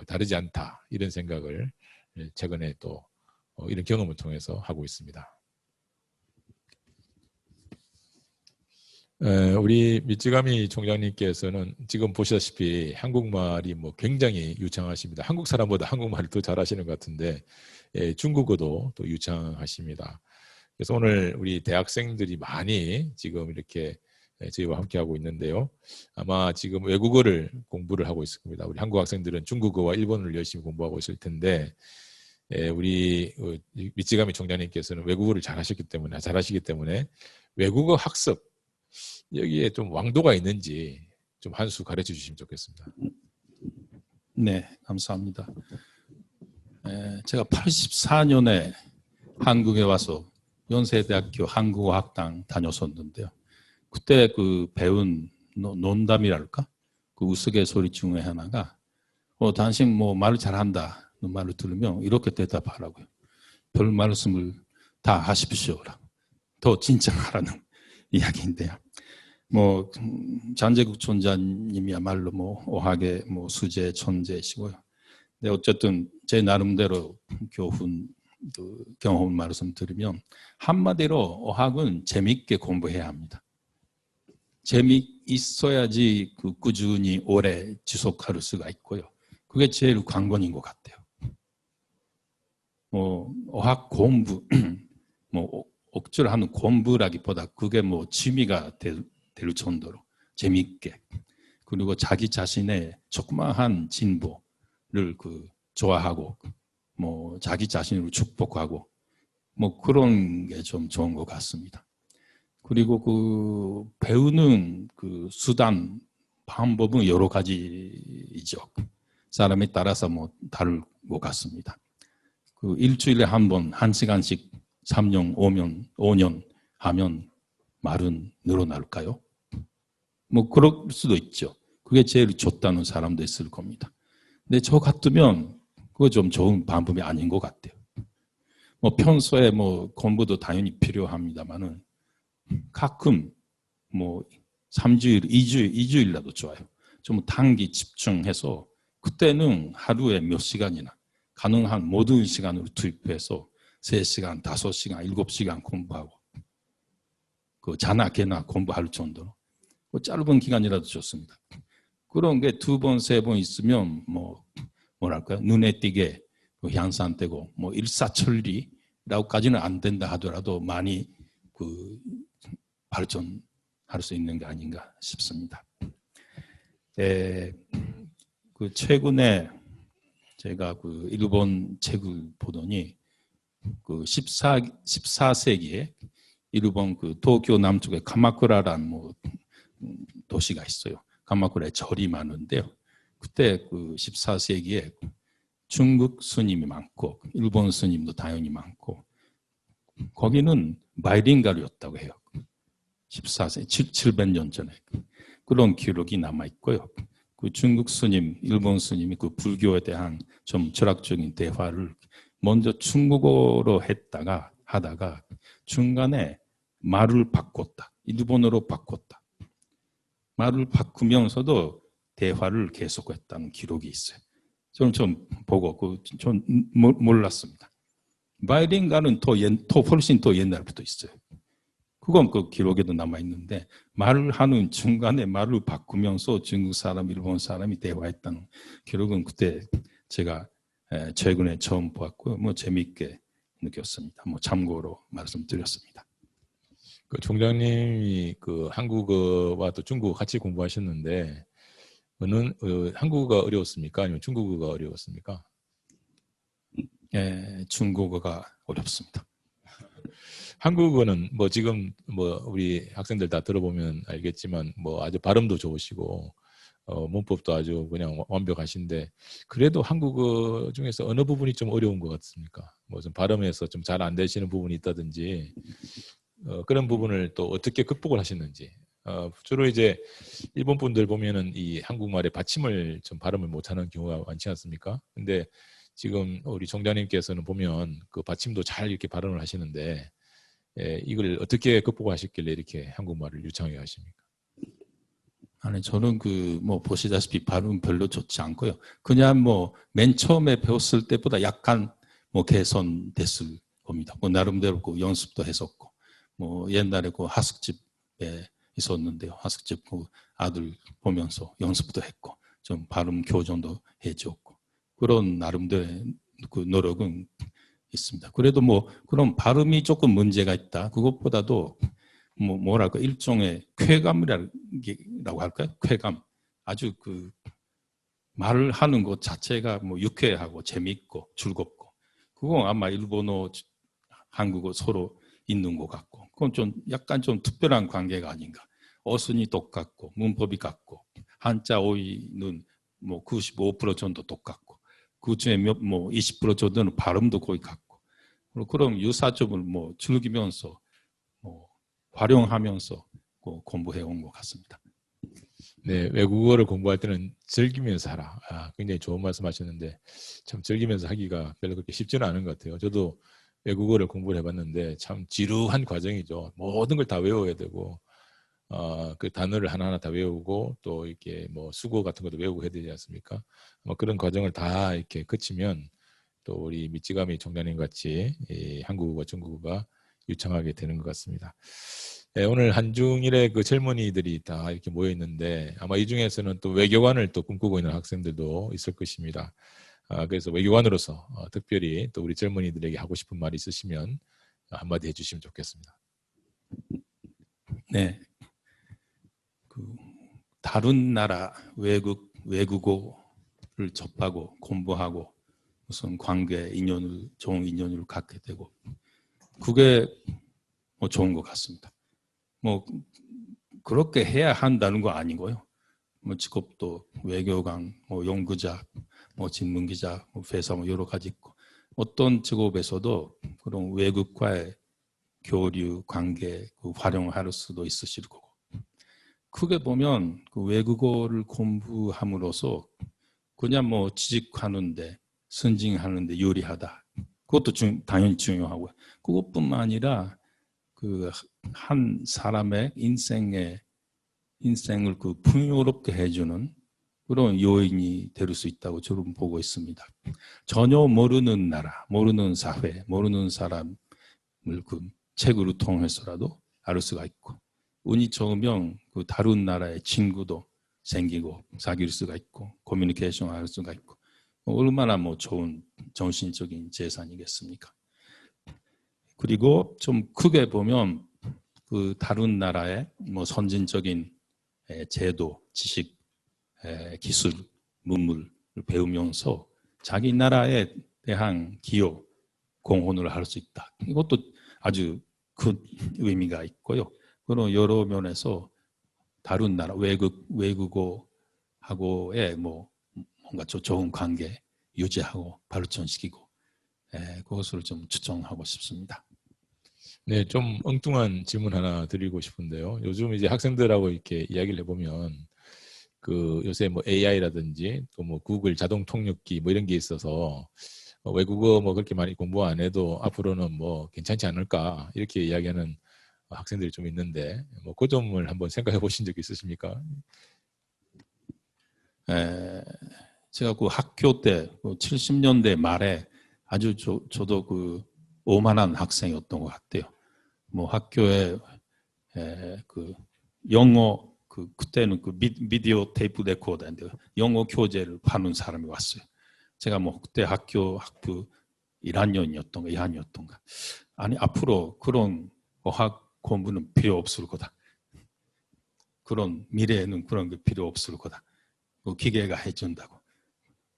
다르지 않다 이런 생각을 최근에 또 이런 경험을 통해서 하고 있습니다. 우리 미쯔가미 총장님께서는 지금 보시다시피 한국말이 뭐 굉장히 유창하십니다. 한국 사람보다 한국말을 더 잘하시는 것 같은데 중국어도 또 유창하십니다. 그래서 오늘 우리 대학생들이 많이 지금 이렇게 저희와 함께 하고 있는데요. 아마 지금 외국어를 공부를 하고 있을 겁니다. 우리 한국 학생들은 중국어와 일본어를 열심히 공부하고 있을 텐데 우리 미쯔가미 총장님께서는 외국어를 잘하시기 때문에 외국어 학습 여기에 좀 왕도가 있는지 좀 한 수 가르쳐 주시면 좋겠습니다. 네, 감사합니다. 제가 84년에 한국에 와서 연세대학교 한국어학당 다녔었는데요. 그때 그 배운 논담이랄까? 그 우스갯소리 중에 하나가 당신 뭐 말을 잘한다. 그 말을 들으면 이렇게 대답하라고요. 별 말씀을 다 하십시오라고. 더 진정하라는 이야기인데요. 뭐 잔재국 총장님이야말로 뭐 어학의 뭐 수재 천재시고요. 근데 어쨌든 제 나름대로 그 경험 말씀드리면 한마디로 어학은 재미있게 공부해야 합니다. 재미있어야지 그 꾸준히 오래 지속할 수가 있고요. 그게 제일 관건인 것 같아요. 뭐 어학 공부, 뭐 억지로 하는 공부라기보다 그게 뭐 취미가 될 정도로 재미있게 그리고 자기 자신의 조그마한 진보 그 좋아하고 뭐 자기 자신을 축복하고 뭐 그런 게 좀 좋은 것 같습니다. 그리고 그 배우는 그 수단 방법은 여러 가지이죠. 사람에 따라서 뭐 다를 것 같습니다. 그 일주일에 한 번, 1시간씩 3년, 5년 하면 말은 늘어날까요? 뭐 그럴 수도 있죠. 그게 제일 좋다는 사람도 있을 겁니다. 근데 저 같으면 그거 좀 좋은 방법이 아닌 것 같아요. 뭐 평소에 뭐 공부도 당연히 필요합니다만은 가끔 뭐 3주일, 2주일이라도 좋아요. 좀 단기 집중해서 그때는 하루에 몇 시간이나 가능한 모든 시간으로 투입해서 3시간, 5시간, 7시간 공부하고 그 자나 개나 공부할 정도로 뭐 짧은 기간이라도 좋습니다. 그런 게 2번, 3번 있으면 뭐 뭐랄까요? 눈에 띄게 향상되고 뭐 일사천리라고까지는 안 된다 하더라도 많이 그 발전할 수 있는 게 아닌가 싶습니다. 그 최근에 제가 그 일본 책을 보더니 그 14세기에 일본 그 도쿄 남쪽에 가마쿠라라는 뭐 도시가 있어요. 가마쿠라에 절이 많은데요. 그때 그 14세기에 중국 스님이 많고 일본 스님도 당연히 많고 거기는 바이링갈이었다고 해요. 14세기 700년 전에 그런 기록이 남아 있고요. 그 중국 스님, 일본 스님이 그 불교에 대한 좀 철학적인 대화를 먼저 중국어로 하다가 중간에 말을 바꿨다. 일본어로 바꿨다. 말을 바꾸면서도 대화를 계속했다는 기록이 있어요. 저는 좀 보고 좀 몰랐습니다. 바이링갈은 훨씬 더 옛날부터 있어요. 그건 그 기록에도 남아 있는데 말을 하는 중간에 말을 바꾸면서 중국 사람, 일본 사람이 대화했다는 기록은 그때 제가 최근에 처음 보았고요. 뭐 재미있게 느꼈습니다. 뭐 참고로 말씀드렸습니다. 그 총장님이 그 한국어와 또 중국어 같이 공부하셨는데 한국어가 어려웠습니까? 아니면 중국어가 어려웠습니까? 중국어가 어렵습니다. 한국어는 뭐 지금 뭐 우리 학생들 다 들어보면 알겠지만 뭐 아주 발음도 좋으시고 문법도 아주 그냥 완벽하신데 그래도 한국어 중에서 어느 부분이 좀 어려운 것 같습니까? 뭐 좀 발음에서 좀 잘 안 되시는 부분이 있다든지 그런 부분을 또 어떻게 극복을 하셨는지. 주로 이제 일본 분들 보면은 이 한국말의 받침을 좀 발음을 못하는 경우가 많지 않습니까? 근데 지금 우리 총장님께서는 보면 그 받침도 잘 이렇게 발음을 하시는데 이걸 어떻게 극복하셨길래 이렇게 한국말을 유창하게 하십니까? 아니 저는 그 뭐 보시다시피 발음 별로 좋지 않고요. 그냥 뭐 맨 처음에 배웠을 때보다 약간 뭐 개선됐을 겁니다. 뭐 나름대로 그 연습도 했었고 뭐 옛날에 그 하숙집에 있었는데요. 하숙집 그 아들 보면서 연습도 했고 좀 발음 교정도 해줬고 그런 나름대로의 그 노력은 있습니다. 그래도 뭐 그런 발음이 조금 문제가 있다. 그것보다도 뭐랄까 일종의 쾌감이라고 할까요? 쾌감. 아주 그 말을 하는 것 자체가 뭐 유쾌하고 재미있고 즐겁고 그건 아마 일본어, 한국어 서로 있는 것 같고 그건 좀 약간 좀 특별한 관계가 아닌가. 어순이 똑같고 문법이 같고 한자 어휘는 뭐 95% 정도 똑같고 그 중에 뭐 20% 정도는 발음도 거의 같고 그럼 유사점을 뭐 즐기면서 뭐 활용하면서 공부해 온 것 같습니다. 네, 외국어를 공부할 때는 즐기면서 하라. 굉장히 좋은 말씀하셨는데 참 즐기면서 하기가 별로 그렇게 쉽지는 않은 것 같아요. 저도 외국어를 공부를 해봤는데 참 지루한 과정이죠. 모든 걸 다 외워야 되고 그 단어를 하나하나 다 외우고 또 이렇게 뭐 수고 같은 것도 외우고 해야 되지 않습니까? 뭐 그런 과정을 다 이렇게 거치면 또 우리 미치가미 총장님 같이 이 한국어와 중국어가 유창하게 되는 것 같습니다. 네, 오늘 한중일의 그 젊은이들이 다 이렇게 모여 있는데 아마 이 중에서는 또 외교관을 또 꿈꾸고 있는 학생들도 있을 것입니다. 그래서 외교관으로서 특별히 또 우리 젊은이들에게 하고 싶은 말 있으시면 한마디 해주시면 좋겠습니다. 네, 그 다른 나라 외국어를 접하고 공부하고 무슨 관계 인연을 좋은 인연을 갖게 되고 그게 뭐 좋은 것 같습니다. 뭐 그렇게 해야 한다는 거 아니고요. 뭐 직업도 외교관, 뭐 연구자, 뭐 신문기자, 뭐 회사 뭐 여러 가지 있고 어떤 직업에서도 그런 외국과의 교류 관계 활용할 수도 있으실 거고 크게 보면 그 외국어를 공부함으로써 그냥 뭐 취직하는데 승진하는데 유리하다. 그것도 당연히 중요하고요. 그것뿐만 아니라 그 한 사람의 인생을 그 풍요롭게 해주는 그런 요인이 될 수 있다고 저는 보고 있습니다. 전혀 모르는 나라, 모르는 사회, 모르는 사람을 그 책으로 통해서라도 알 수가 있고 운이 좋으면 그 다른 나라의 친구도 생기고 사귈 수가 있고 커뮤니케이션 할 수가 있고 얼마나 뭐 좋은 정신적인 재산이겠습니까? 그리고 좀 크게 보면 그 다른 나라의 뭐 선진적인 제도, 지식, 기술, 문물을 배우면서 자기 나라에 대한 기여, 공헌을 할 수 있다. 이것도 아주 큰 의미가 있고요. 그런 여러 면에서 다른 나라, 외국어하고의 뭐 뭔가 좋은 관계 유지하고 발전시키고 그것을 좀 추천하고 싶습니다. 네, 좀 엉뚱한 질문 하나 드리고 싶은데요. 요즘 이제 학생들하고 이렇게 이야기를 해보면 그 요새 뭐 AI라든지 또 뭐 구글 자동 통역기 뭐 이런 게 있어서 외국어 뭐 그렇게 많이 공부 안 해도 앞으로는 뭐 괜찮지 않을까 이렇게 이야기하는 학생들이 좀 있는데 뭐 그 점을 한번 생각해 보신 적 있으십니까? 제가 그 학교 때 70년대 말에 아주 저도 그 오만한 학생이었던 것 같아요. 뭐 학교에 그 영어 그때는 그 비디오 테이프 레코더인데 영어 교재를 파는 사람이 왔어요. 제가 뭐 그때 학교 1학년이었던가 2학년이었던가 아니 앞으로 그런 어학 공부는 필요 없을 거다. 그런 미래에는 그런 게 필요 없을 거다. 그 기계가 해준다고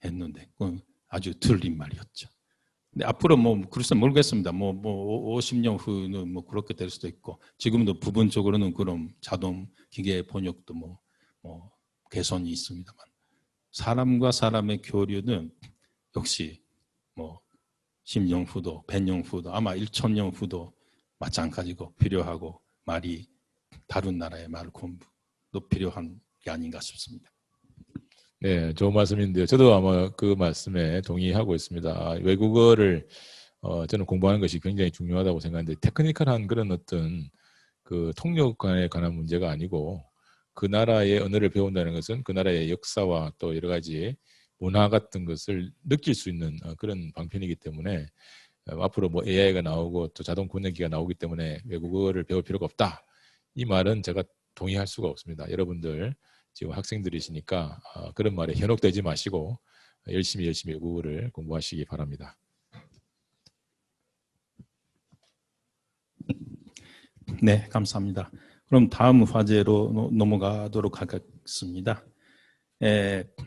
했는데 그건 아주 틀린 말이었죠. 근데 앞으로 뭐 글쎄 모르겠습니다. 뭐 50년 후는 뭐 그렇게 될 수도 있고 지금도 부분적으로는 그런 자동 기계 번역도 뭐 개선이 있습니다만 사람과 사람의 교류는 역시 뭐 10년 후도 100년 후도 아마 1000년 후도 마찬가지고 필요하고 말이 다른 나라의 말 공부도 필요한 게 아닌가 싶습니다. 네, 좋은 말씀인데요. 저도 아마 그 말씀에 동의하고 있습니다. 외국어를 저는 공부하는 것이 굉장히 중요하다고 생각하는데 테크니컬한 그런 어떤 그 통역에 관한 문제가 아니고 그 나라의 언어를 배운다는 것은 그 나라의 역사와 또 여러 가지 문화 같은 것을 느낄 수 있는 그런 방편이기 때문에 앞으로 뭐 AI가 나오고 또 자동 번역기가 나오기 때문에 외국어를 배울 필요가 없다. 이 말은 제가 동의할 수가 없습니다. 여러분들 지금 학생들이시니까 그런 말에 현혹되지 마시고 열심히 외국어를 공부하시기 바랍니다. 네, 감사합니다. 그럼 다음 화제로 넘어가도록 하겠습니다.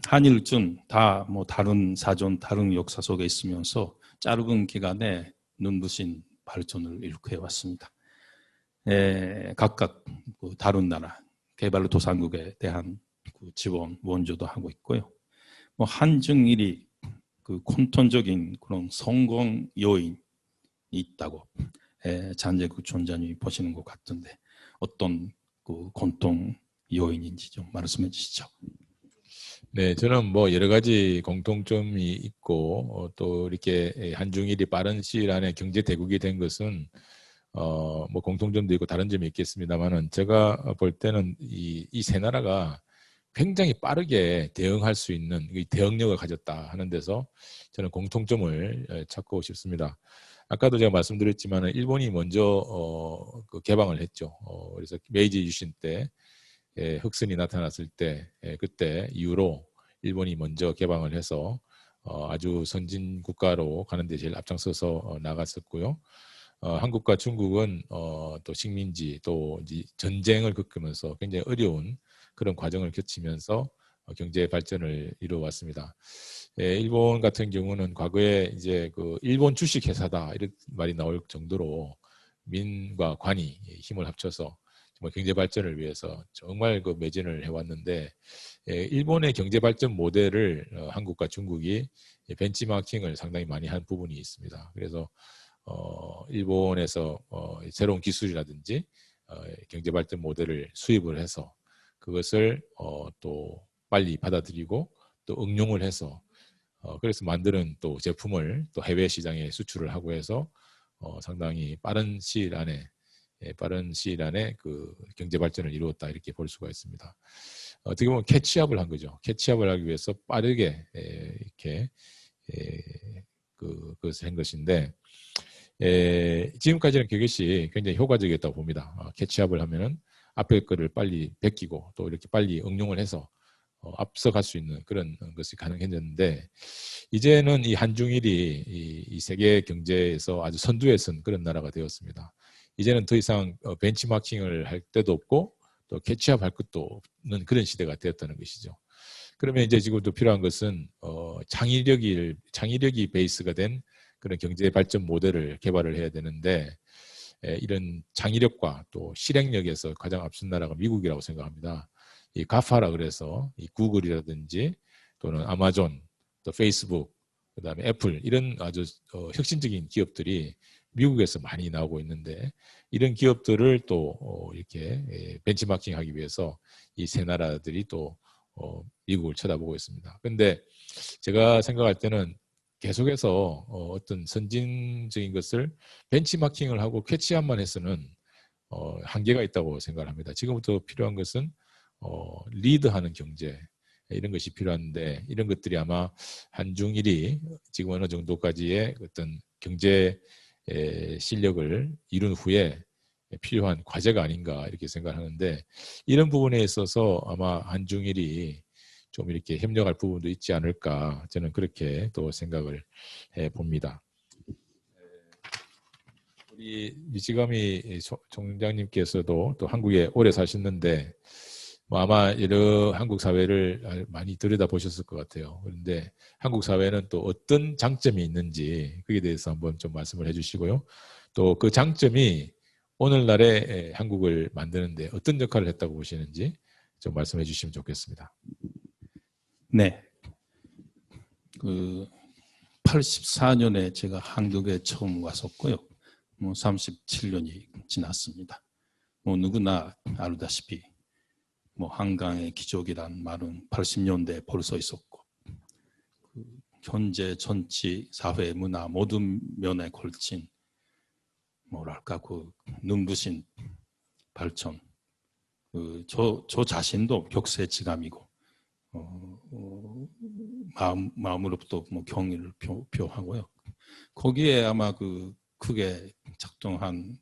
한일중 다 뭐 다른 사전, 다른 역사 속에 있으면서 짧은 기간에 눈부신 발전을 일으켜 왔습니다. 각각 다른 나라 개발도상국에 대한 지원 원조도 하고 있고요. 뭐 한중일이 그 공통적인 그런 성공 요인이 있다고 잔재국 총장님이 보시는 것 같은데 어떤 그 공통 요인인지 좀 말씀해 주시죠. 네, 저는 뭐 여러 가지 공통점이 있고 또 이렇게 한중일이 빠른 시일 안에 경제 대국이 된 것은 뭐 공통점도 있고 다른 점이 있겠습니다만은 제가 볼 때는 이 세 나라가 굉장히 빠르게 대응할 수 있는 대응력을 가졌다 하는 데서 저는 공통점을 찾고 싶습니다. 아까도 제가 말씀드렸지만 일본이 먼저 그 개방을 했죠. 그래서 메이지 유신 때 흑슨이 나타났을 때 그때 이후로 일본이 먼저 개방을 해서 아주 선진 국가로 가는 데 제일 앞장서서 나갔었고요. 한국과 중국은 또 식민지 또 이제 전쟁을 겪으면서 굉장히 어려운 그런 과정을 거치면서 경제 발전을 이루어왔습니다. 일본 같은 경우는 과거에 이제 그 일본 주식 회사다 이런 말이 나올 정도로 민과 관이 힘을 합쳐서 정말 경제 발전을 위해서 정말 그 매진을 해왔는데, 일본의 경제 발전 모델을 한국과 중국이 벤치마킹을 상당히 많이 한 부분이 있습니다. 그래서 일본에서 새로운 기술이라든지 경제 발전 모델을 수입을 해서 그것을 또 빨리 받아들이고 또 응용을 해서 그래서 만드는 또 제품을 또 해외 시장에 수출을 하고 해서 상당히 빠른 시일 안에 그 경제 발전을 이루었다 이렇게 볼 수가 있습니다. 어떻게 보면 캐치업을 한 거죠. 캐치업을 하기 위해서 빠르게 이렇게 그것을 한 것인데, 지금까지는 그것이 굉장히 효과적이었다고 봅니다. 캐치업을 하면은 앞에 거를 빨리 베끼고 또 이렇게 빨리 응용을 해서 앞서갈 수 있는 그런 것이 가능해졌는데, 이제는 이 한중일이 이 세계 경제에서 아주 선두에 선 그런 나라가 되었습니다. 이제는 더 이상 벤치마킹을 할 때도 없고 또 캐치업 할 것도 없는 그런 시대가 되었다는 것이죠. 그러면 이제 지금도 필요한 것은 창의력이 베이스가 된 그런 경제 발전 모델을 개발을 해야 되는데, 이런 창의력과 또 실행력에서 가장 앞선 나라가 미국이라고 생각합니다. 이 가파라 그래서 이 구글이라든지 또는 아마존, 또 페이스북, 그다음에 애플 이런 아주 혁신적인 기업들이 미국에서 많이 나오고 있는데, 이런 기업들을 또 이렇게 벤치마킹하기 위해서 이 세 나라들이 또 미국을 쳐다보고 있습니다. 그런데 제가 생각할 때는 계속해서 어떤 선진적인 것을 벤치마킹을 하고 캐치업만 해서는 한계가 있다고 생각을 합니다. 지금부터 필요한 것은 리드하는 경제 이런 것이 필요한데, 이런 것들이 아마 한중일이 지금 어느 정도까지의 어떤 경제 실력을 이룬 후에 필요한 과제가 아닌가 이렇게 생각하는데, 이런 부분에 있어서 아마 한중일이 좀 이렇게 협력할 부분도 있지 않을까, 저는 그렇게 또 생각을 해봅니다. 우리 미치가미 총장님께서도 또 한국에 오래 사셨는데 아마 여러 한국 사회를 많이 들여다보셨을 것 같아요. 그런데 한국 사회는 또 어떤 장점이 있는지 그에 대해서 한번 좀 말씀을 해주시고요. 또 그 장점이 오늘날의 한국을 만드는데 어떤 역할을 했다고 보시는지 좀 말씀해 주시면 좋겠습니다. 네. 84년에 제가 한국에 처음 왔었고요. 37년이 지났습니다. 누구나 알다시피 한강의 기적이란 말은 80년대에 벌써 있었고, 현재 정치, 사회, 문화 모든 면에 걸친 뭐랄까 눈부신 발전. 저 자신도 격세지감이고 마음으로부터 경의를 표하고요. 거기에 아마 크게 작동한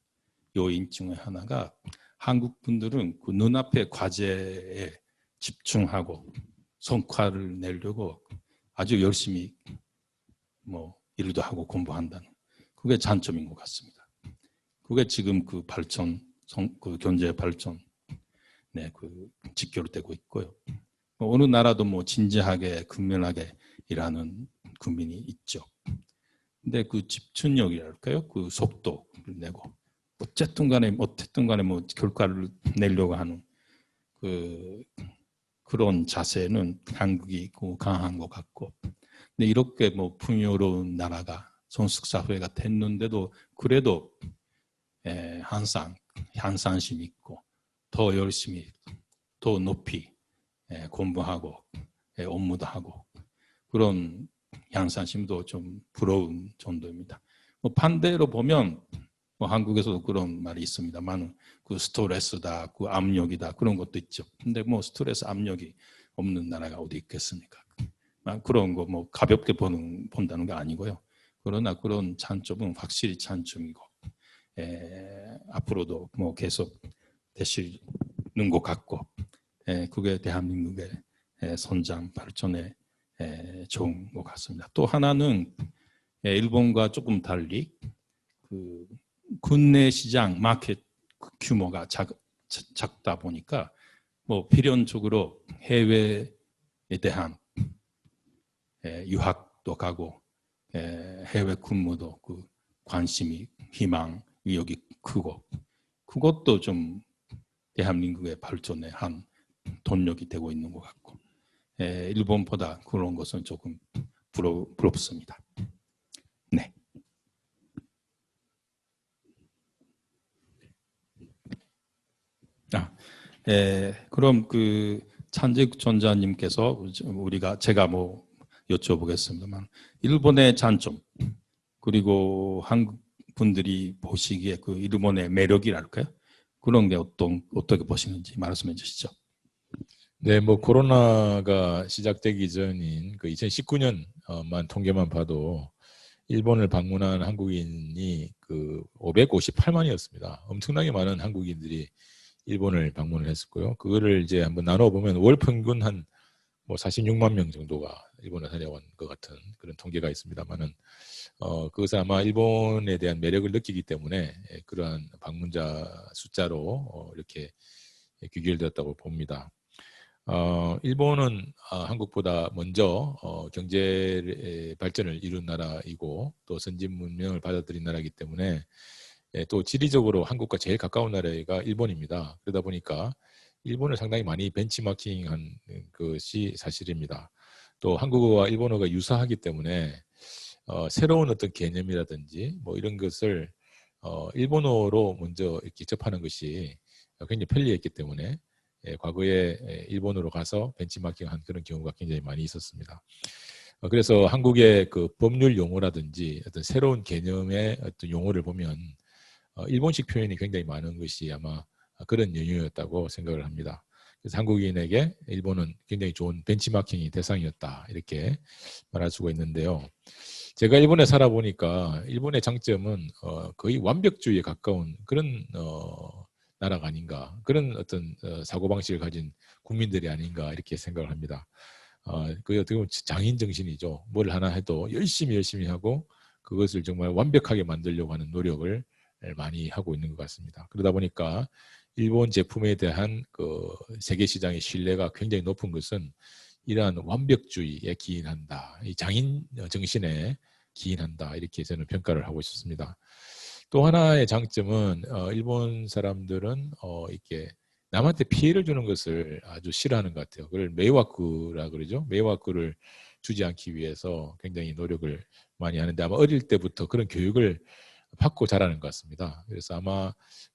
요인 중에 하나가 한국 분들은 눈앞의 과제에 집중하고 성과를 내려고 아주 열심히 일도 하고 공부한다는, 그게 장점인 것 같습니다. 그게 지금 발전, 경제 발전, 직결되고 있고요. 어느 나라도 진지하게 근면하게 일하는 국민이 있죠. 근데 집중력이랄까요? 속도를 내고 어쨌든 간에 결과를 내려고 하는 그런 자세는 한국이 강한 것 같고, 근데 이렇게 풍요로운 나라가 성숙사회가 됐는데도 그래도 항상 향상심 있고 더 열심히 더 높이 공부하고 업무도 하고, 그런 향상심도 좀 부러운 정도입니다. 반대로 보면 한국에서도 그런 말이 있습니다만 스트레스다, 압력이다, 그런 것도 있죠. 근데 스트레스, 압력이 없는 나라가 어디 있겠습니까? 그런 거 가볍게 본다는 게 아니고요. 그러나 그런 장점은 확실히 장점이고 앞으로도 계속 되시는 것 같고, 그게 대한민국의 성장 발전에 좋은 것 같습니다. 또 하나는 일본과 조금 달리 국내 시장 마켓 규모가 작다 보니까 필연적으로 해외 대한 유학도 가고 해외 근무도 그 관심이 희망 의욕이 크고 그것도 좀 대한민국의 발전에 한 동력이 되고 있는 것 같고 일본보다 그런 것은 조금 부럽습니다. 네. 그럼 그 찬직 전자님께서 제가 뭐 여쭤보겠습니다만 일본의 장점 그리고 한국 분들이 보시기에 그 일본의 매력이랄까요? 그런 게 어떻게 보시는지 말씀해 주시죠. 네, 뭐 코로나가 시작되기 전인 그 2019년만 통계만 봐도 일본을 방문한 한국인이 그 558만이었습니다. 엄청나게 많은 한국인들이 일본을 방문을 했었고요. 그거를 이제 한번 나눠보면 월 평균 한 뭐 46만 명 정도가 일본에 다녀온 것 같은 그런 통계가 있습니다만은 그것은 아마 일본에 대한 매력을 느끼기 때문에 그러한 방문자 숫자로 이렇게 귀결되었다고 봅니다. 일본은 한국보다 먼저 경제 발전을 이룬 나라이고 또 선진 문명을 받아들인 나라이기 때문에 또 지리적으로 한국과 제일 가까운 나라가 일본입니다. 그러다 보니까 일본을 상당히 많이 벤치마킹한 것이 사실입니다. 또 한국어와 일본어가 유사하기 때문에 새로운 어떤 개념이라든지 뭐 이런 것을 일본어로 먼저 이렇게 접하는 것이 굉장히 편리했기 때문에 과거에 일본으로 가서 벤치마킹한 그런 경우가 굉장히 많이 있었습니다. 그래서 한국의 그 법률 용어라든지 어떤 새로운 개념의 어떤 용어를 보면 일본식 표현이 굉장히 많은 것이 아마 그런 연유였다고 생각을 합니다. 그래서 한국인에게 일본은 굉장히 좋은 벤치마킹이 대상이었다 이렇게 말할 수가 있는데요. 제가 일본에 살아보니까 일본의 장점은 거의 완벽주의에 가까운 그런 나라가 아닌가 그런 어떤 사고방식을 가진 국민들이 아닌가 이렇게 생각을 합니다. 그게 어떻게 보면 장인 정신이죠. 뭘 하나 해도 열심히 하고 그것을 정말 완벽하게 만들려고 하는 노력을 많이 하고 있는 것 같습니다. 그러다 보니까 일본 제품에 대한 그 세계 시장의 신뢰가 굉장히 높은 것은 이러한 완벽주의에 기인한다. 이 장인 정신에 기인한다. 이렇게 저는 평가를 하고 있습니다. 또 하나의 장점은 일본 사람들은 이렇게 남한테 피해를 주는 것을 아주 싫어하는 것 같아요. 그걸 메이와쿠라 그러죠. 메이와쿠를 주지 않기 위해서 굉장히 노력을 많이 하는데 아마 어릴 때부터 그런 교육을 받고 자라는 것 같습니다. 그래서 아마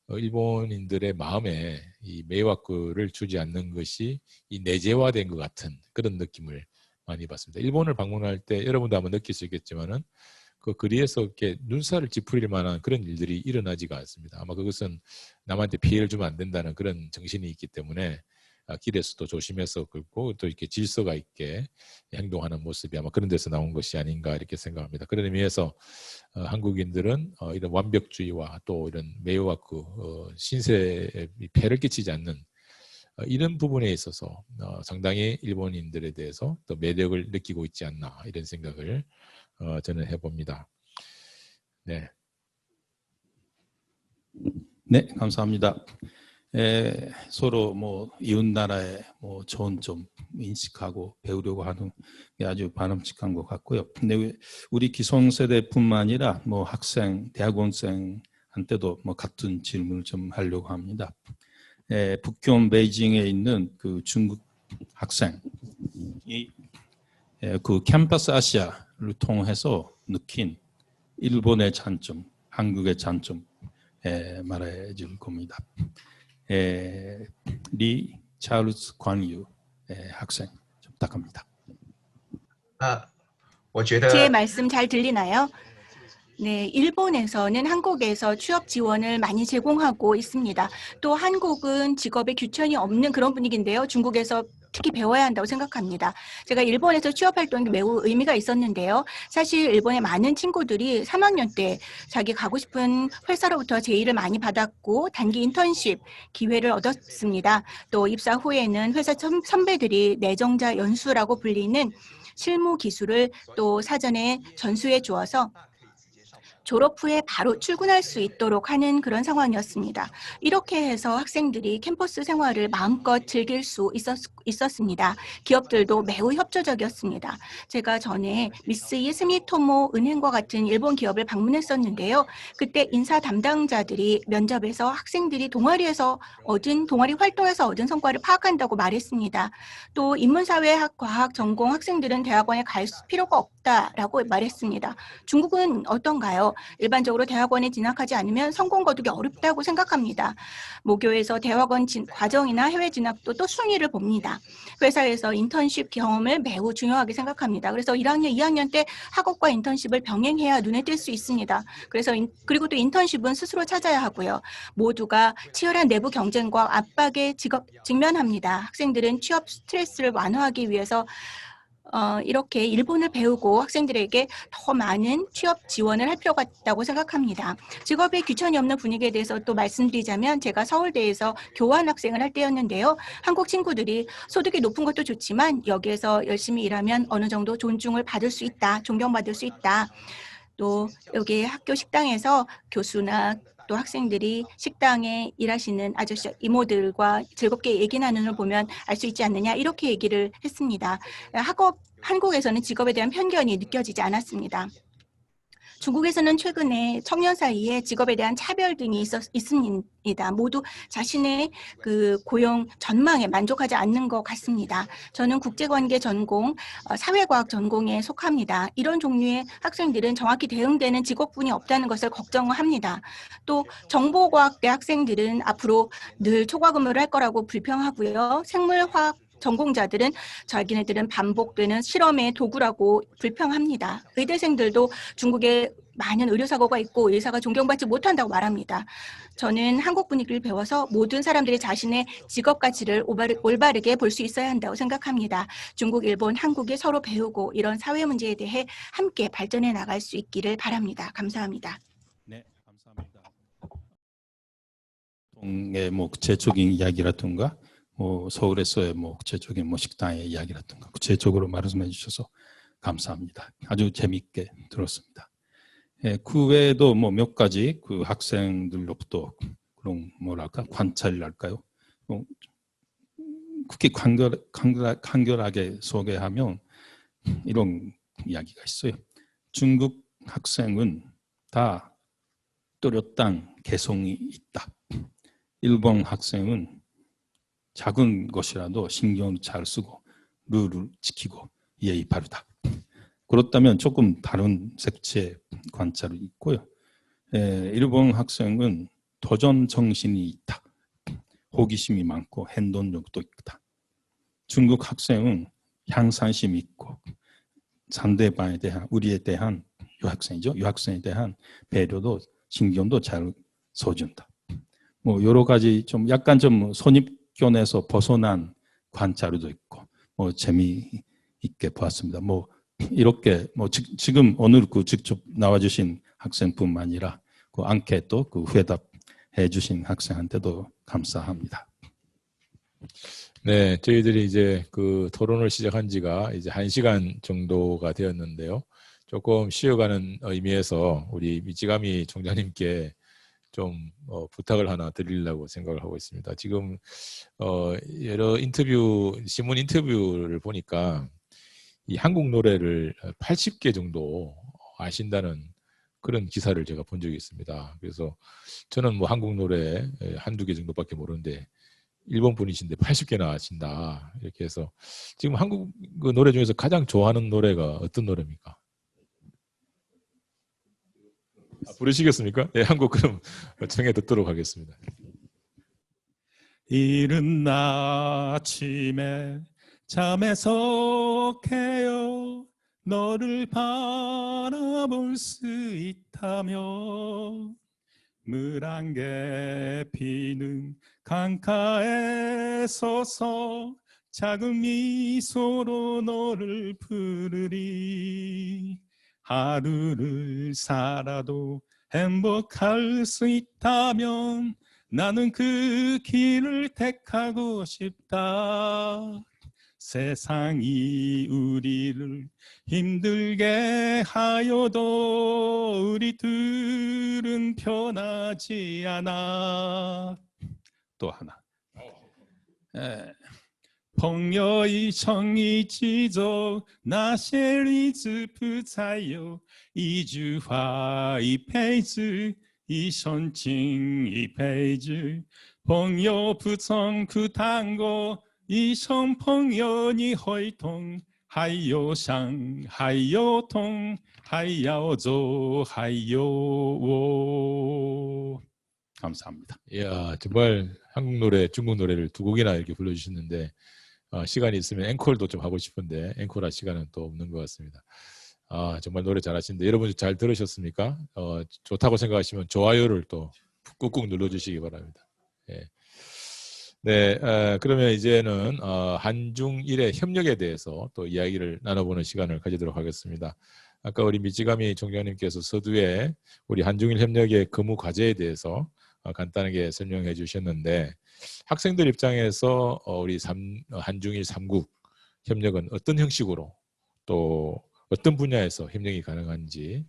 일본인들의 마음에 이 메이와쿠를 주지 않는 것이 이 내재화된 것 같은 그런 느낌을 많이 받습니다. 일본을 방문할 때 여러분도 아마 느낄 수 있겠지만은 그 거리에서 이렇게 눈살을 찌푸릴 만한 그런 일들이 일어나지가 않습니다. 아마 그것은 남한테 피해를 주면 안 된다는 그런 정신이 있기 때문에 길에서도 조심해서 긁고 또 이렇게 질서가 있게 행동하는 모습이 아마 그런 데서 나온 것이 아닌가 이렇게 생각합니다. 그런 의미에서 한국인들은 이런 완벽주의와 또 이런 메이와쿠 신세에 폐를 끼치지 않는 이런 부분에 있어서 상당히 일본인들에 대해서 또 매력을 느끼고 있지 않나 이런 생각을 저는 해봅니다. 네. 네, 감사합니다. 서로 뭐 이웃 나라의 뭐 좋은 점 인식하고 배우려고 하는 게 아주 바람직한 것 같고요. 근데 우리 기성세대뿐만 아니라 뭐 학생, 대학원생한테도 뭐 같은 질문을 좀 하려고 합니다. 북경 베이징에 있는 그 중국 학생이 그 캠퍼스 아시아를 통해서 느낀 일본의 장점, 한국의 장점 말해 줄 겁니다. 리 찰스 관유 학생 좀 부탁합니다. 제 말씀 잘 들리나요? 네, 일본에서는 한국에서 취업 지원을 많이 제공하고 있습니다. 또 한국은 직업의 규천이 없는 그런 분위기인데요. 중국에서 특히 배워야 한다고 생각합니다. 제가 일본에서 취업 활동이 매우 의미가 있었는데요. 사실 일본의 많은 친구들이 3학년 때 자기 가고 싶은 회사로부터 제의를 많이 받았고 단기 인턴십 기회를 얻었습니다. 또 입사 후에는 회사 선배들이 내정자 연수라고 불리는 실무 기술을 또 사전에 전수해 주어서 졸업 후에 바로 출근할 수 있도록 하는 그런 상황이었습니다. 이렇게 해서 학생들이 캠퍼스 생활을 마음껏 즐길 수 있었습니다. 기업들도 매우 협조적이었습니다. 제가 전에 미쓰이 스미토모 은행과 같은 일본 기업을 방문했었는데요. 그때 인사 담당자들이 면접에서 학생들이 동아리 활동에서 얻은 성과를 파악한다고 말했습니다. 또 인문사회학 과학 전공 학생들은 대학원에 갈 필요가 없다라고 말했습니다. 중국은 어떤가요? 일반적으로 대학원에 진학하지 않으면 성공 거두기 어렵다고 생각합니다. 모교에서 대학원 과정이나 해외 진학도 또 순위를 봅니다. 회사에서 인턴십 경험을 매우 중요하게 생각합니다. 그래서 1학년, 2학년 때 학업과 인턴십을 병행해야 눈에 띌 수 있습니다. 그리고 또 인턴십은 스스로 찾아야 하고요. 모두가 치열한 내부 경쟁과 압박에 직면합니다. 학생들은 취업 스트레스를 완화하기 위해서 이렇게 일본을 배우고 학생들에게 더 많은 취업 지원을 할 필요가 있다고 생각합니다. 직업에 귀천이 없는 분위기에 대해서 또 말씀드리자면 제가 서울대에서 교환학생을 할 때였는데요. 한국 친구들이 소득이 높은 것도 좋지만 여기에서 열심히 일하면 어느 정도 존중을 받을 수 있다, 존경받을 수 있다. 또 여기 학교 식당에서 교수나 또 학생들이 식당에 일하시는 아저씨, 이모들과 즐겁게 얘기 나누는 걸 보면 알 수 있지 않느냐 이렇게 얘기를 했습니다. 한국에서는 직업에 대한 편견이 느껴지지 않았습니다. 중국에서는 최근에 청년 사이에 직업에 대한 차별 등이 있습니다. 모두 자신의 그 고용 전망에 만족하지 않는 것 같습니다. 저는 국제관계 전공, 사회과학 전공에 속합니다. 이런 종류의 학생들은 정확히 대응되는 직업군이 없다는 것을 걱정합니다. 또 정보과학대 학생들은 앞으로 늘 초과 근무를 할 거라고 불평하고요. 생물화학 전공자들은 자기네들은 반복되는 실험의 도구라고 불평합니다. 의대생들도 중국에 많은 의료사고가 있고 의사가 존경받지 못한다고 말합니다. 저는 한국 분위기를 배워서 모든 사람들이 자신의 직업 가치를 올바르게 볼 수 있어야 한다고 생각합니다. 중국, 일본, 한국이 서로 배우고 이런 사회 문제에 대해 함께 발전해 나갈 수 있기를 바랍니다. 감사합니다. 네, 감사합니다. 동의 구체적인 이야기라든가 서울에서의 구체적인 식당의 이야기라든가 구체적으로 말씀해 주셔서 감사합니다. 아주 재미있게 들었습니다. 그 외에도 몇 가지 그 학생들로부터 그런 관찰이랄까요? 그렇게 간결하게 소개하면 이런 이야기가 있어요. 중국 학생은 다 뚜렷한 개성이 있다. 일본 학생은 작은 것이라도 신경 잘 쓰고 룰을 지키고 예의 바르다. 그렇다면 조금 다른 색채의 관찰이 있고요. 일본 학생은 도전 정신이 있다. 호기심이 많고 행동력도 있다. 중국 학생은 향상심이 있고 상대방에 대한 우리에 대한 유학생에 대한 배려도 신경도 잘 써준다. 여러 가지 약간 선입견에서 벗어난 관찰도 있고 재미있게 보았습니다. 이렇게 지금 오늘 직접 나와주신 학생뿐만 아니라 그 앙케이트 회답해 주신 학생한테도 감사합니다. 네, 저희들이 이제 그 토론을 시작한 지가 이제 1시간 정도가 되었는데요. 조금 쉬어가는 의미에서 우리 미치가미 총장님께 좀 부탁을 하나 드리려고 생각을 하고 있습니다. 지금 여러 신문 인터뷰를 보니까 이 한국 노래를 80개 정도 아신다는 그런 기사를 제가 본 적이 있습니다. 그래서 저는 한국 노래 한두 개 정도밖에 모르는데 일본 분이신데 80개나 아신다. 이렇게 해서 지금 한국 노래 중에서 가장 좋아하는 노래가 어떤 노래입니까? 부르시겠습니까? 네, 한 곡 그럼 청해 듣도록 하겠습니다. 이른 아침에 잠에서 깨어 너를 바라볼 수 있다면 물안개 피는 강가에 서서 작은 미소로 너를 부르리. 하루를 살아도 행복할 수 있다면 나는 그 길을 택하고 싶다. 세상이 우리를 힘들게 하여도 우리들은 변하지 않아. 또 하나.朋友一生一起走，那些日子不再有，一句话一辈子，一生情一辈子。朋友不曾孤单过，一生朋友你会懂，还有伤，还有痛，还要走，还有我。 감사합니다. 이야, 정말 한국 노래, 중국 노래를 두 곡이나 이렇게 불러주셨는데 시간이 있으면 앵콜도 좀 하고 싶은데 앵콜할 시간은 또 없는 것 같습니다. 정말 노래 잘하시는데 여러분 잘 들으셨습니까? 좋다고 생각하시면 좋아요를 또 꾹꾹 눌러주시기 바랍니다. 예. 네, 그러면 이제는 한중일의 협력에 대해서 또 이야기를 나눠보는 시간을 가지도록 하겠습니다. 아까 우리 미치가미 총장님께서 서두에 우리 한중일 협력의 근무 과제에 대해서 간단하게 설명해 주셨는데 학생들 입장에서 우리 한중일 3국 협력은 어떤 형식으로 또 어떤 분야에서 협력이 가능한지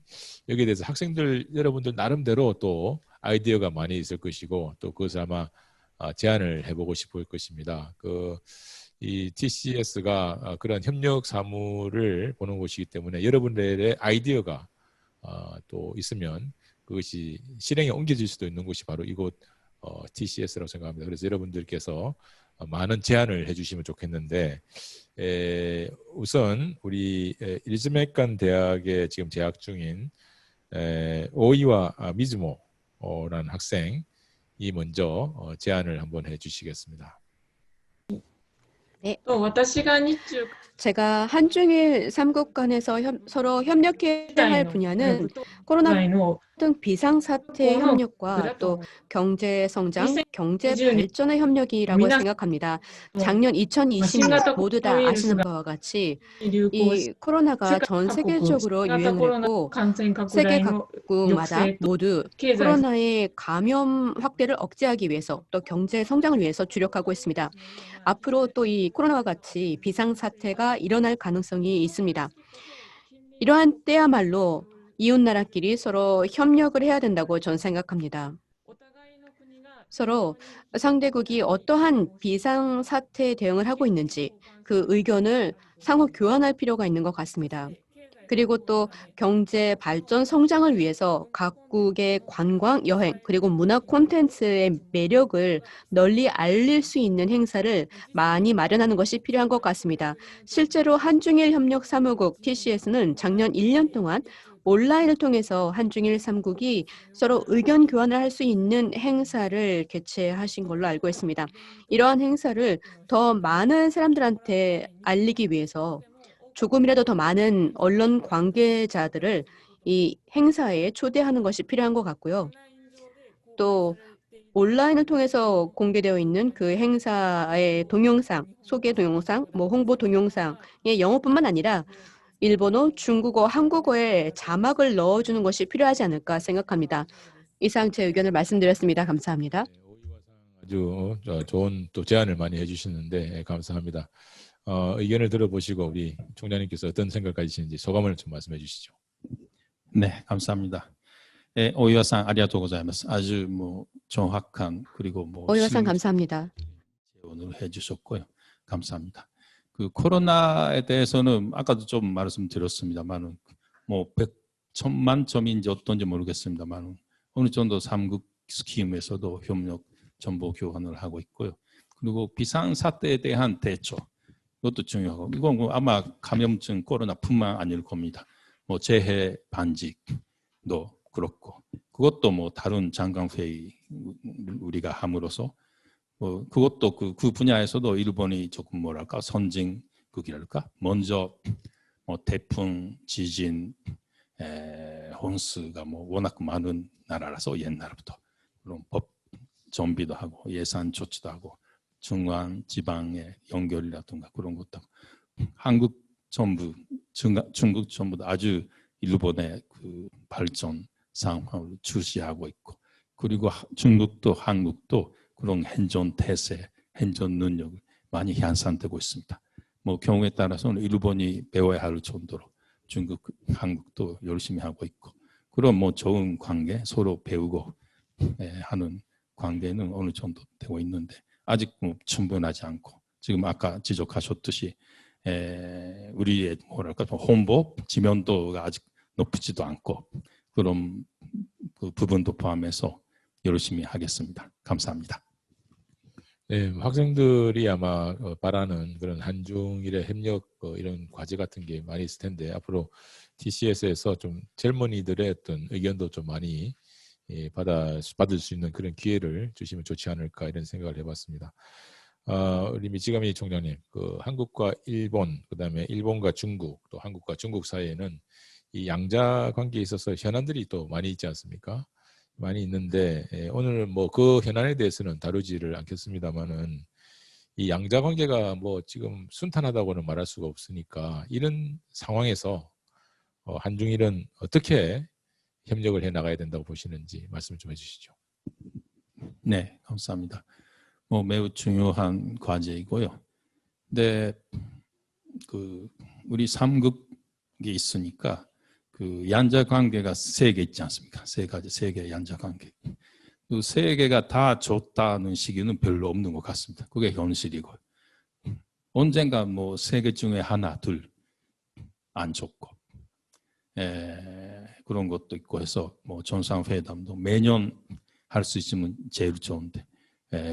여기에 대해서 학생들 여러분들 나름대로 또 아이디어가 많이 있을 것이고 또 그것을 아마 제안을 해보고 싶을 것입니다. 이 TCS가 그런 협력 사무를 보는 곳이기 때문에 여러분들의 아이디어가 또 있으면 그것이 실행에 옮겨질 수도 있는 곳이 바로 이곳 TCS라고 생각합니다. 그래서 여러분들께서 많은 제안을 해주시면 좋겠는데 우선 우리 일즈메칸 대학에 지금 재학 중인 오이와 미즈모라는 학생이 먼저 제안을 한번 해주시겠습니다. 네. 제가 한중일 3국 간에서 서로 협력해야 할 분야는 코로나 등 비상사태 협력과 또 경제성장, 경제발전의 협력이라고 생각합니다. 작년 2020년 모두 다 아시는 바와 같이 이 코로나가 전 세계적으로 유행을 했고 세계 각국마다 모두 코로나의 감염 확대를 억제하기 위해서 또 경제성장을 위해서 주력하고 있습니다. 앞으로 또 이 코로나와 같이 비상사태가 일어날 가능성이 있습니다. 이러한 때야말로 이웃나라끼리 서로 협력을 해야 된다고 저는 생각합니다. 서로 상대국이 어떠한 비상사태에 대응을 하고 있는지 그 의견을 상호 교환할 필요가 있는 것 같습니다. 그리고 또 경제 발전 성장을 위해서 각국의 관광, 여행, 그리고 문화 콘텐츠의 매력을 널리 알릴 수 있는 행사를 많이 마련하는 것이 필요한 것 같습니다. 실제로 한중일 협력 사무국 TCS는 작년 1년 동안 온라인을 통해서 한중일 3국이 서로 의견 교환을 할 수 있는 행사를 개최하신 걸로 알고 있습니다. 이러한 행사를 더 많은 사람들한테 알리기 위해서 조금이라도 더 많은 언론 관계자들을 이 행사에 초대하는 것이 필요한 것 같고요. 또 온라인을 통해서 공개되어 있는 그 행사의 동영상, 소개 동영상, 홍보 동영상의 영어뿐만 아니라 일본어, 중국어, 한국어에 자막을 넣어주는 것이 필요하지 않을까 생각합니다. 이상 제 의견을 말씀드렸습니다. 감사합니다. 아주 좋은 또 제안을 많이 해주시는데 감사합니다. 의견을 들어보시고 우리 총장님께서 어떤 생각 가지시는지 소감을 좀 말씀해 주시죠. 네, 감사합니다. 오이와상 아리가토 고자이마스. 아주 정확한 그리고 오이와상 감사합니다. 제안을 해주셨고요. 감사합니다. 그 코로나에 대해서는 아까도 좀 말씀드렸습니다만 100만 점인지 어떤지 모르겠습니다만 어느 정도 3국 스킴에서도 협력 정보 교환을 하고 있고요. 그리고 비상사태에 대한 대처 이것도 중요하고 이건 아마 감염증 코로나뿐만 아닐 겁니다. 재해 반직도 그렇고 그것도 다른 장관회의 우리가 함으로써 그것도 그 분야에서도 일본이 조금 선진국이랄까 먼저 태풍, 지진, 혼수가 워낙 많은 나라라서 옛날부터 그런 법 정비도 하고 예산 조치도 하고 중앙 지방의 연결이라든가 그런 것도 한국 정부, 중국 정부도 아주 일본의 그 발전 상황을 주시하고 있고 그리고 중국도 한국도 그런 행정 태세, 행정 능력을 많이 향상되고 있습니다. 뭐 경우에 따라서는 일본이 배워야 할 정도로 중국, 한국도 열심히 하고 있고 그런 뭐 좋은 관계 서로 배우고 하는 관계는 어느 정도 되고 있는데 아직 뭐 충분하지 않고 지금 아까 지적하셨듯이 우리의 뭐랄까 홍보 지명도가 아직 높지도 않고 그런 그 부분도 포함해서 열심히 하겠습니다. 감사합니다. 네, 학생들이 아마 바라는 그런 한중일의 협력 이런 과제 같은 게 많이 있을 텐데 앞으로 TCS에서 좀 젊은이들의 어떤 의견도 좀 많이 받을 수 있는 그런 기회를 주시면 좋지 않을까 이런 생각을 해봤습니다. 우리 미치가미 총장님, 그 한국과 일본, 그다음에 일본과 중국, 또 한국과 중국 사이에는 이 양자 관계에 있어서 현안들이 또 많이 있지 않습니까? 많이 있는데 오늘 뭐 그 현안에 대해서는 다루지를 않겠습니다만은 이 양자 관계가 뭐 지금 순탄하다고는 말할 수가 없으니까 이런 상황에서 한중일은 어떻게 협력을 해 나가야 된다고 보시는지 말씀 좀 해주시죠. 네, 감사합니다. 뭐 매우 중요한 과제이고요. 근데 그 우리 삼국이 있으니까 그 양자 관계가 3개 있지 않습니까? 3개의 양자 관계. 그 3개가 다 좋다는 시기는 별로 없는 것 같습니다. 그게 현실이고 언젠가 뭐 3개 중에 하나, 둘 안 좋고 그런 것도 있고 해서 뭐 정상회담도 매년 할 수 있으면 제일 좋은데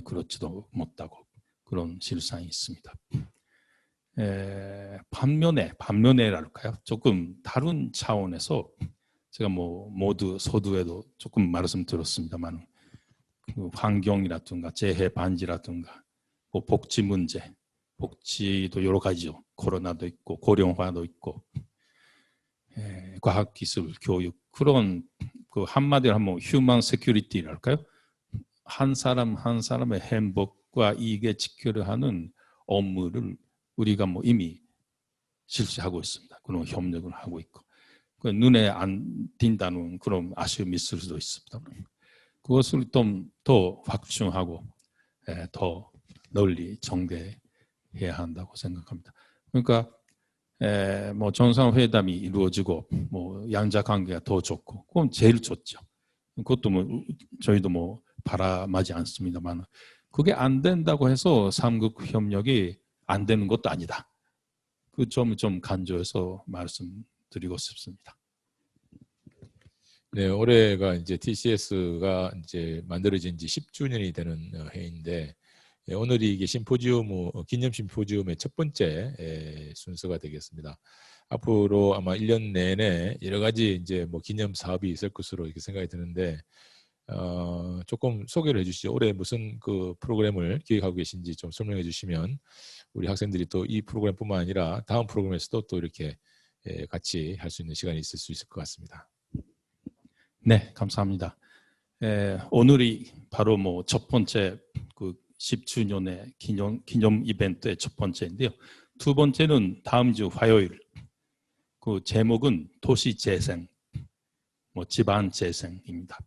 그렇지도 못하고 그런 실상이 있습니다. 반면에랄까요? 조금 다른 차원에서 제가 뭐 모두 서두에도 조금 말씀드렸습니다만 그 환경이라든가 재해 반지라든가 뭐 복지 문제, 복지도 여러 가지죠. 코로나도 있고 고령화도 있고 과학기술, 교육 그런 그 한마디로 하면 휴먼 세큐리티랄까요? 한 사람 한 사람의 행복과 이익에 지켜야 하는 업무를 우리가 뭐 이미 실시하고 있습니다. 그런 협력을 하고 있고 그 눈에 안 띈다는 그런 아쉬움이 있을 수도 있습니다. 그것을 좀 더 확충하고 더 널리 전개해야 한다고 생각합니다. 그러니까 뭐 정상회담이 이루어지고 뭐 양자 관계가 더 좋고 그건 제일 좋죠. 그것도 뭐 저희도 뭐 바람하지 않습니다만 그게 안 된다고 해서 삼국 협력이 안 되는 것도 아니다. 그 점을 좀 강조해서 말씀드리고 싶습니다. 네, 올해가 이제 TCS가 이제 만들어진 지 10주년이 되는 해인데 오늘이 이게 기념 심포지움의 첫 번째 순서가 되겠습니다. 앞으로 아마 1년 내내 여러 가지 이제 뭐 기념 사업이 있을 것으로 이렇게 생각이 드는데 조금 소개를 해주시죠. 올해 무슨 그 프로그램을 기획하고 계신지 좀 설명해 주시면 우리 학생들이 또 이 프로그램뿐만 아니라 다음 프로그램에서도 또 이렇게 같이 할 수 있는 시간이 있을 수 있을 것 같습니다. 네, 감사합니다. 오늘이 바로 뭐 첫 번째 그 10주년의 기념 이벤트의 첫 번째인데요. 두 번째는 다음 주 화요일. 그 제목은 도시 재생, 뭐 지방 재생입니다.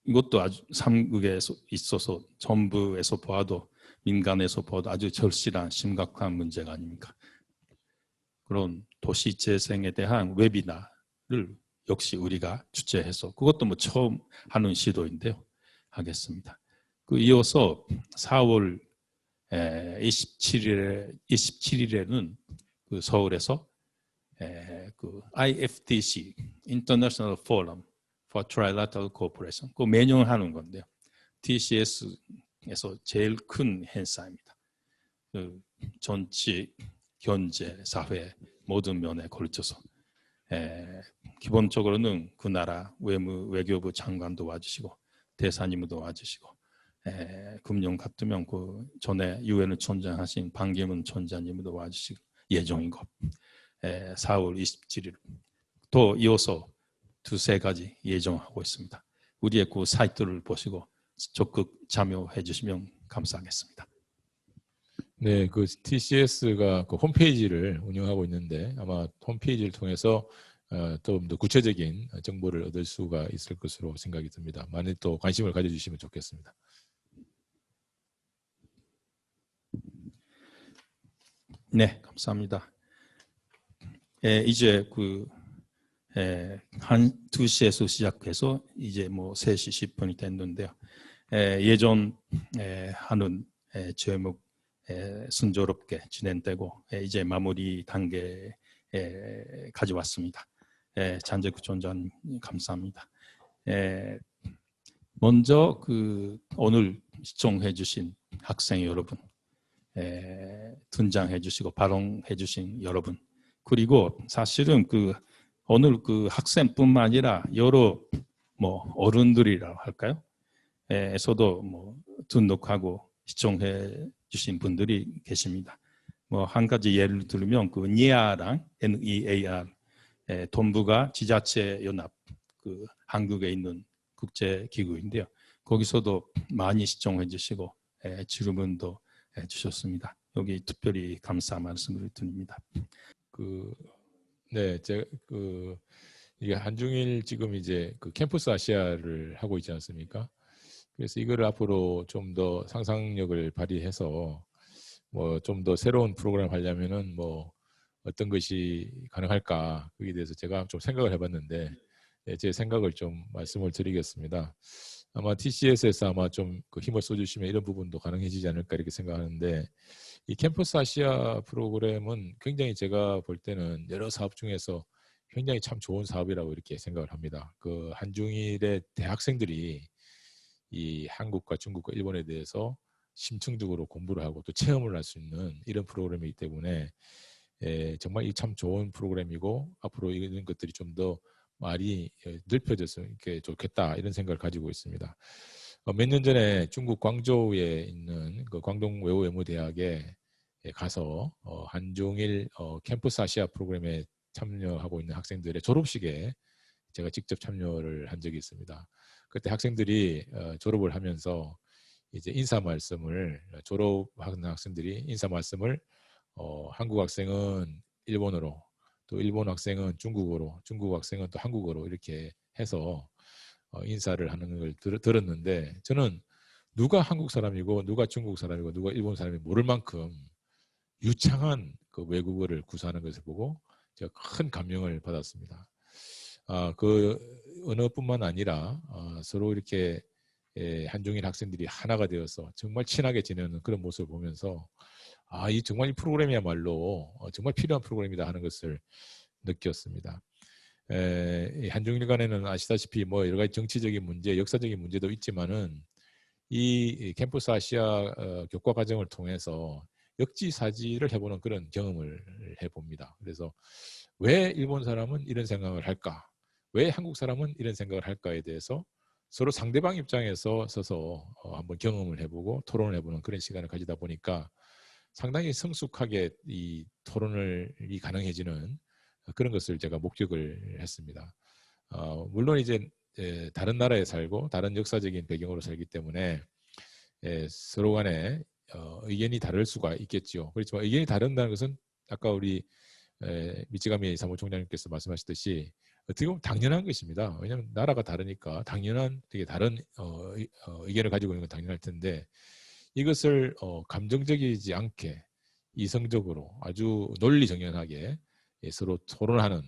이것도 아주 삼국에 있어서 정부에서 보아도 민간에서 보아도 아주 절실한 심각한 문제가 아닙니까? 그런 도시 재생에 대한 웨비나를 역시 우리가 주최해서 그것도 뭐 처음 하는 시도인데요. 하겠습니다. 그 이어서 4월 27일에는 그 서울에서 그 IFTC International Forum for Trilateral Cooperation 그 매년 하는 건데요. TCS에서 제일 큰 행사입니다. 그 정치, 경제, 사회 모든 면에 걸쳐서 기본적으로는 그 나라 외교부 장관도 와주시고 대사님도 와주시고 금년 같으면 그 전에 유엔을 총장하신 반기문 총장님도 와주실 예정이고 4월 27일 또 이어서 두세 가지 예정하고 있습니다. 우리의 그 사이트를 보시고 적극 참여해 주시면 감사하겠습니다. 네, 그 TCS가 그 홈페이지를 운영하고 있는데 아마 홈페이지를 통해서 좀 더 구체적인 정보를 얻을 수가 있을 것으로 생각이 듭니다. 많이 또 관심을 가져주시면 좋겠습니다. 네, 감사합니다. 이제 한 2시에서 시작해서 이제 뭐 3시 10분이 됐는데요. 예전 하는 제목 순조롭게 진행되고 이제 마무리 단계에 가져왔습니다. 잔재구 전자님 감사합니다. 먼저 오늘 시청해 주신 학생 여러분, 등장해 주시고 발언해 주신 여러분, 그리고 사실은 오늘 학생뿐만 아니라 여러 뭐 어른들이라고 할까요? 에서도 뭐 등록하고 시청해 주신 분들이 계십니다. 뭐 한 가지 예를 들면 NEAR랑 NEAR 동북아 지자체 연합 한국에 있는 국제 기구인데요. 거기서도 많이 시청해 주시고 질문도 주셨습니다. 여기 특별히 감사 말씀을 드립니다. 네, 제가 이게 한중일 지금 이제 캠퍼스 아시아를 하고 있지 않습니까? 그래서 이거를 앞으로 좀 더 상상력을 발휘해서 뭐 좀 더 새로운 프로그램 하려면은 뭐 어떤 것이 가능할까, 거기에 대해서 제가 좀 생각을 해봤는데 제 생각을 좀 말씀을 드리겠습니다. 아마 TCS에서 아마 좀 힘을 써주시면 이런 부분도 가능해지지 않을까 이렇게 생각하는데, 이 캠퍼스 아시아 프로그램은 굉장히 제가 볼 때는 여러 사업 중에서 굉장히 참 좋은 사업이라고 이렇게 생각을 합니다. 한중일의 대학생들이 이 한국과 중국과 일본에 대해서 심층적으로 공부를 하고 또 체험을 할 수 있는 이런 프로그램이기 때문에 정말 이 참 좋은 프로그램이고, 앞으로 이런 것들이 좀 더 많이 넓혀졌으면 이렇게 좋겠다 이런 생각을 가지고 있습니다. 몇 년 전에 중국 광저우에 있는 광동 외우외무대학에 가서 한중일 캠퍼스 아시아 프로그램에 참여하고 있는 학생들의 졸업식에 제가 직접 참여를 한 적이 있습니다. 그때 학생들이 졸업을 하면서 이제 인사 말씀을, 졸업하는 학생들이 인사 말씀을 한국 학생은 일본어로, 또 일본 학생은 중국어로, 중국 학생은 또 한국어로 이렇게 해서 인사를 하는 걸 들었는데, 저는 누가 한국 사람이고 누가 중국 사람이고 누가 일본 사람이 모를 만큼 유창한 외국어를 구사하는 것을 보고 제가 큰 감명을 받았습니다. 언어뿐만 아니라 서로 이렇게 한중일 학생들이 하나가 되어서 정말 친하게 지내는 그런 모습을 보면서 이 정말 이 프로그램이야말로 정말 필요한 프로그램이다 하는 것을 느꼈습니다. 한중일 간에는 아시다시피 뭐 여러 가지 정치적인 문제, 역사적인 문제도 있지만은 이 캠퍼스 아시아 교과 과정을 통해서 역지사지를 해보는 그런 경험을 해봅니다. 그래서 왜 일본 사람은 이런 생각을 할까? 왜 한국 사람은 이런 생각을 할까에 대해서 서로 상대방 입장에서 서서 한번 경험을 해보고 토론을 해보는 그런 시간을 가지다 보니까 상당히 성숙하게 이 토론이 가능해지는 그런 것을 제가 목격을 했습니다. 물론 이제 다른 나라에 살고 다른 역사적인 배경으로 살기 때문에 서로 간에 의견이 다를 수가 있겠죠. 그렇지만 의견이 다른다는 것은 아까 우리 미치가미 사무총장님께서 말씀하셨듯이 어떻게 보면 당연한 것입니다. 왜냐하면 나라가 다르니까 당연한, 되게 다른 의견을 가지고 있는 건 당연할 텐데, 이것을 감정적이지 않게 이성적으로 아주 논리정연하게 서로 토론하는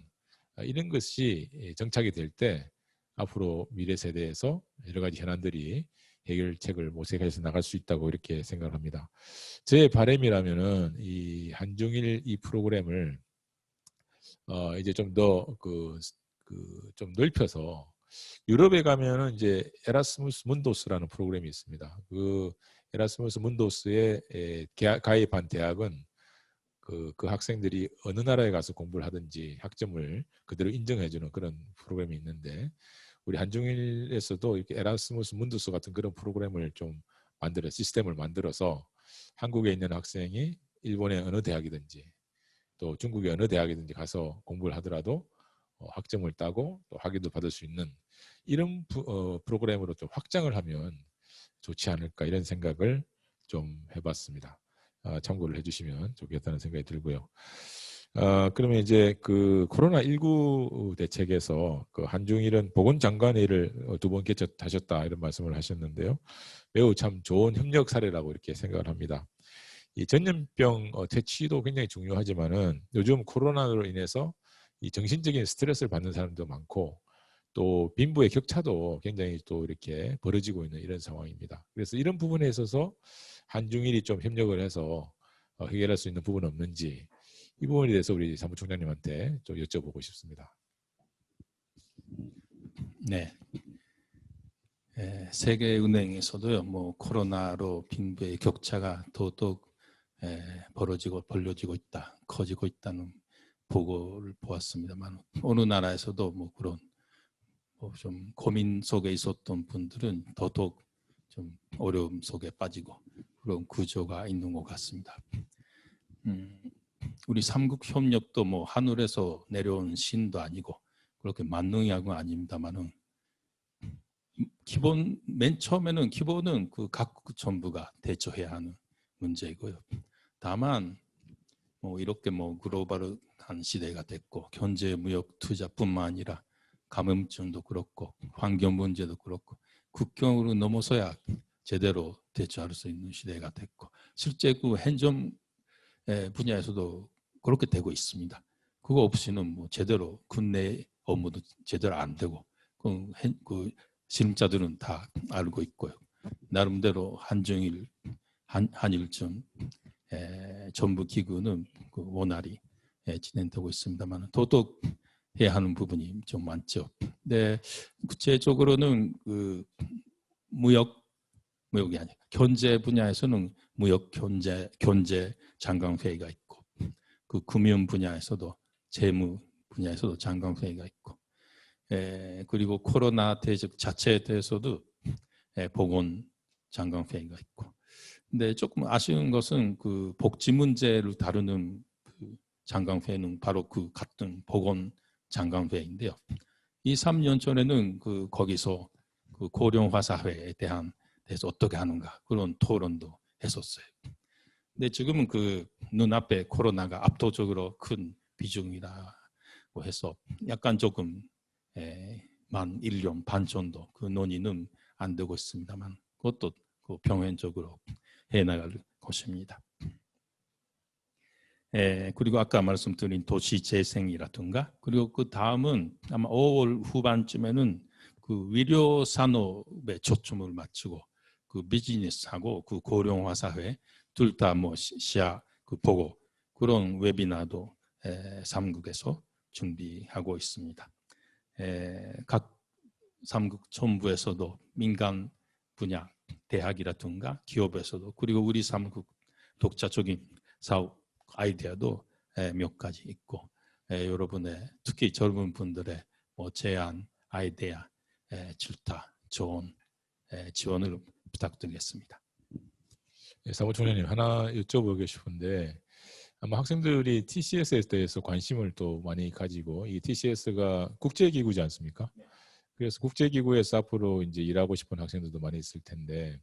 이런 것이 정착이 될 때 앞으로 미래 세대에서 여러 가지 현안들이 해결책을 모색해서 나갈 수 있다고 이렇게 생각을 합니다. 제 바람이라면은 이 한중일 이 프로그램을 이제 좀 더 좀 넓혀서 유럽에 가면은 이제 에라스무스 문도스라는 프로그램이 있습니다. 에라스무스 문도스에 가입한 대학은 그 학생들이 어느 나라에 가서 공부를 하든지 학점을 그대로 인정해주는 그런 프로그램이 있는데, 우리 한중일에서도 이렇게 에라스무스 문도스 같은 그런 프로그램을 좀 시스템을 만들어서 한국에 있는 학생이 일본의 어느 대학이든지 또 중국의 어느 대학이든지 가서 공부를 하더라도 학점을 따고 또 학위도 받을 수 있는 이런 프로그램으로 좀 확장을 하면 좋지 않을까 이런 생각을 좀 해봤습니다. 참고를 해주시면 좋겠다는 생각이 들고요. 그러면 이제 코로나19 대책에서 한중일은 보건장관회의를 2번 개최하셨다 이런 말씀을 하셨는데요. 매우 참 좋은 협력 사례라고 이렇게 생각을 합니다. 이 전염병 퇴치도 굉장히 중요하지만은 요즘 코로나로 인해서 이 정신적인 스트레스를 받는 사람도 많고 또 빈부의 격차도 굉장히 또 이렇게 벌어지고 있는 이런 상황입니다. 그래서 이런 부분에 있어서 한중일이 좀 협력을 해서 해결할 수 있는 부분은 없는지 이 부분에 대해서 우리 사무총장님한테 좀 여쭤보고 싶습니다. 네. 세계은행에서도요, 뭐 코로나로 빈부의 격차가 더더욱 벌어지고 있다, 커지고 있다는 보고를 보았습니다만 어느 나라에서도 뭐 그런 좀 고민 속에 있었던 분들은 더더욱 좀 어려움 속에 빠지고 그런 구조가 있는 것 같습니다. 우리 삼국협력도 뭐 하늘에서 내려온 신도 아니고 그렇게 만능약은 아닙니다만은 맨 처음에는 기본은 그 각국 정부가 대처해야 하는 문제이고요. 다만 뭐 이렇게 뭐 글로벌한 시대가 됐고 경제, 무역, 투자뿐만 아니라 감염증도 그렇고 환경 문제도 그렇고 국경으로 넘어서야 제대로 대처할 수 있는 시대가 됐고 실제 그 행정 분야에서도 그렇게 되고 있습니다. 그거 없이는 뭐 제대로 국내 업무도 제대로 안 되고 그 실무자들은 다 알고 있고요. 나름대로 한일전 정부 기구는 그 원활히 진행되고 있습니다만 더더욱 해야 하는 부분이 좀 많죠. 네, 구체적으로는 그 무역이 아니라 경제 분야에서는 무역 경제 장관 회의가 있고 그 금융 분야에서도 재무 분야에서도 장관 회의가 있고 그리고 코로나 대책 자체에 대해서도 보건 장관 회의가 있고. 근데 조금 아쉬운 것은 그 복지 문제를 다루는 그 장관 회의는 바로 그 같은 보건 장관 회의인데요. 2-3년 전에는 거기서 그 고령화 사회에 대해서 어떻게 하는가 그런 토론도 했었어요. 근데 지금은 그 눈앞에 코로나가 압도적으로 큰 비중이라고 해서 약간 조금 만 1년 반 정도 그 논의는 안 되고 있습니다만 그것도 그 병행적으로 해나갈 것입니다. 그리고 아까 말씀드린 도시 재생이라든가 그리고 그 다음은 아마 5월 후반쯤에는 그 의료 산업에 초점을 맞추고 그 비즈니스하고 그 고령화 사회 둘 다 뭐 시야 그 보고 그런 웨비나도 3국에서 준비하고 있습니다. 각 3국 정부에서도 민간 분야 대학이라든가 기업에서도 그리고 우리 3국 독자적인 사업 아이디어도 몇 가지 있고 여러분의 특히 젊은 분들의 뭐 제안, 아이디어, 질타, 조언, 지원을 부탁드리겠습니다. 네, 사무총장님 하나 여쭤보고 싶은데 아마 학생들이 TCS에 대해서 관심을 또 많이 가지고 이 TCS가 국제기구지 않습니까? 그래서 국제기구에서 앞으로 이제 일하고 싶은 학생들도 많이 있을 텐데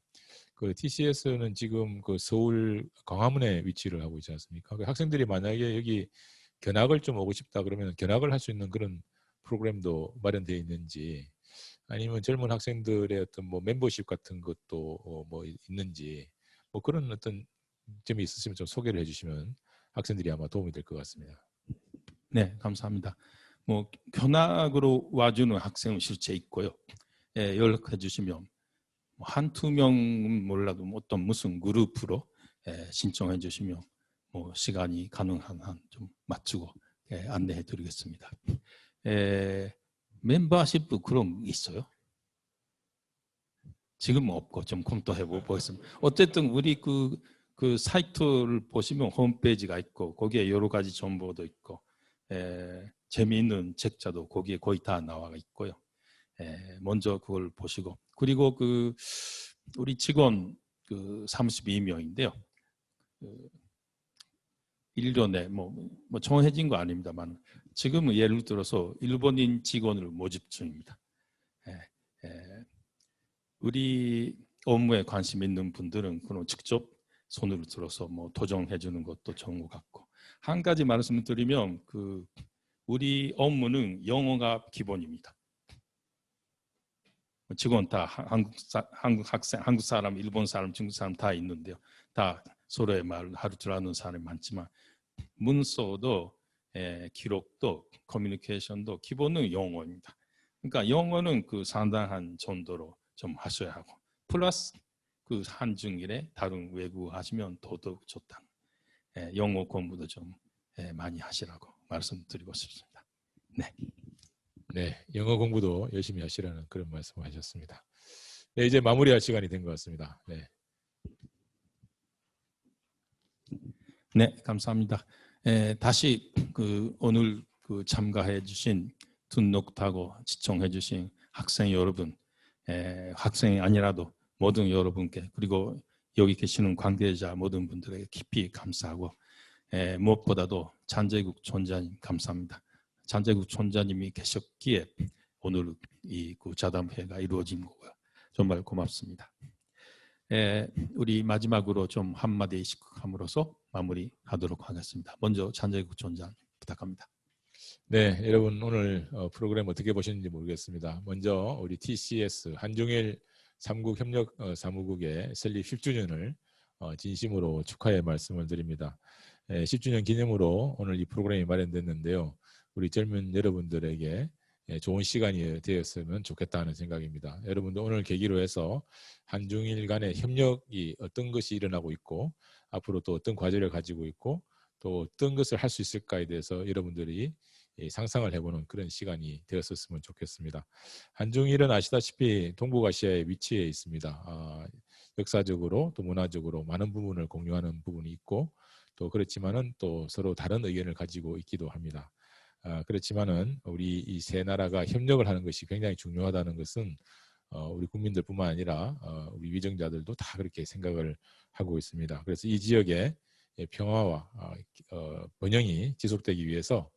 그 TCS는 지금 그 서울 광화문에 위치를 하고 있지 않습니까? 그 학생들이 만약에 여기 견학을 좀 오고 싶다 그러면 견학을 할 수 있는 그런 프로그램도 마련되어 있는지 아니면 젊은 학생들의 어떤 뭐 멤버십 같은 것도 뭐 있는지 뭐 그런 어떤 점이 있으시면 좀 소개를 해주시면 학생들이 아마 도움이 될 것 같습니다. 네, 감사합니다. 뭐 견학으로 와주는 학생은 실제 있고요. 연락해 주시면 한두 명은 몰라도 어떤 무슨 그룹으로 신청해 주시면 뭐 시간이 가능한 한 좀 맞추고 안내해 드리겠습니다. 멤버십 그런 게 있어요? 지금은 없고 좀 검토해 보겠습니다. 어쨌든 우리 그 사이트를 보시면 홈페이지가 있고 거기에 여러 가지 정보도 있고 재미있는 책자도 거기에 거의 다 나와 있고요. 먼저 그걸 보시고 그리고 그 우리 직원 그 32명인데요. 1년에 뭐 정해진 거 아닙니다만 지금은 예를 들어서 일본인 직원을 모집 중입니다. 우리 업무에 관심 있는 분들은 그런 직접 손을 들어서 뭐 도정해 주는 것도 좋은 것 같고 한 가지 말씀을 드리면 그 우리 업무는 영어가 기본입니다. 직원 다 한국 학생, 한국 사람, 일본 사람, 중국 사람 다 있는데요. 다 서로의 말을 할 줄 아는 사람이 많지만 문서도 기록도 커뮤니케이션도 기본은 영어입니다. 그러니까 영어는 그 상당한 정도로 좀 하셔야 하고 플러스 그 한중일에 다른 외국어 하시면 더더욱 좋다. 영어 공부도 좀 많이 하시라고 말씀드리고 싶습니다. 네. 네, 영어 공부도 열심히 하시라는 그런 말씀을 하셨습니다. 네, 이제 마무리할 시간이 된 것 같습니다. 네. 네, 감사합니다. 다시 오늘 참가해 주신 등록하고 시청해 주신 학생 여러분, 학생이 아니라도 모든 여러분께 그리고 여기 계시는 관계자 모든 분들에게 깊이 감사하고 무엇보다도 잔재국 총장님 감사합니다. 잔재국 총장님이 계셨기에 오늘 이 자담회가 이루어진 거고요. 정말 고맙습니다. 우리 마지막으로 좀 한마디씩 함으로써 마무리하도록 하겠습니다. 먼저 잔재국 총장 부탁합니다. 네, 여러분 오늘 프로그램 어떻게 보셨는지 모르겠습니다. 먼저 우리 TCS 한중일 3국 협력 사무국의 설립 10주년을 진심으로 축하의 말씀을 드립니다. 10주년 기념으로 오늘 이 프로그램이 마련됐는데요. 우리 젊은 여러분들에게 좋은 시간이 되었으면 좋겠다는 생각입니다. 여러분도 오늘 계기로 해서 한중일 간의 협력이 어떤 것이 일어나고 있고 앞으로 또 어떤 과제를 가지고 있고 또 어떤 것을 할 수 있을까에 대해서 여러분들이 상상을 해보는 그런 시간이 되었었으면 좋겠습니다. 한중일은 아시다시피 동북아시아에 위치해 있습니다. 역사적으로 또 문화적으로 많은 부분을 공유하는 부분이 있고 또 그렇지만은 또 서로 다른 의견을 가지고 있기도 합니다. 그렇지만은 우리 이 세 나라가 협력을 하는 것이 굉장히 중요하다는 것은 우리 국민들뿐만 아니라 우리 위정자들도 다 그렇게 생각을 하고 있습니다. 그래서 이 지역의 평화와 번영이 지속되기 위해서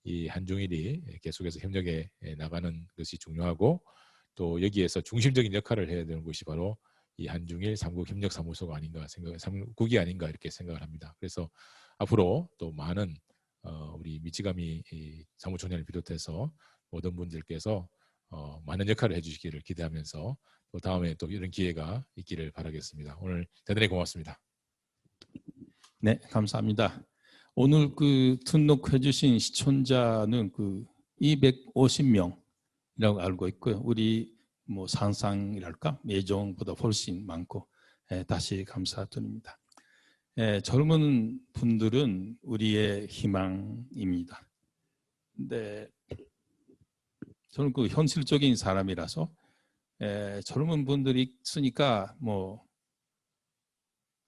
이 한중일이 계속해서 협력해 나가는 것이 중요하고 또 여기에서 중심적인 역할을 해야 되는 것이 바로 이 한중일 3국 협력사무소가 아닌가 3국이 아닌가 이렇게 생각을 합니다. 그래서 앞으로 또 많은 우리 미치가미 사무총장을 비롯해서 모든 분들께서 많은 역할을 해주시기를 기대하면서 또 다음에 또 이런 기회가 있기를 바라겠습니다. 오늘 대단히 고맙습니다. 네, 감사합니다. 오늘 등록해 주신 시청자는 250명이라고 알고 있고요. 우리 상상이랄까 예정보다 훨씬 많고 다시 감사드립니다. 젊은 분들은 우리의 희망입니다. 근데 저는 현실적인 사람이라서 젊은 분들이 있으니까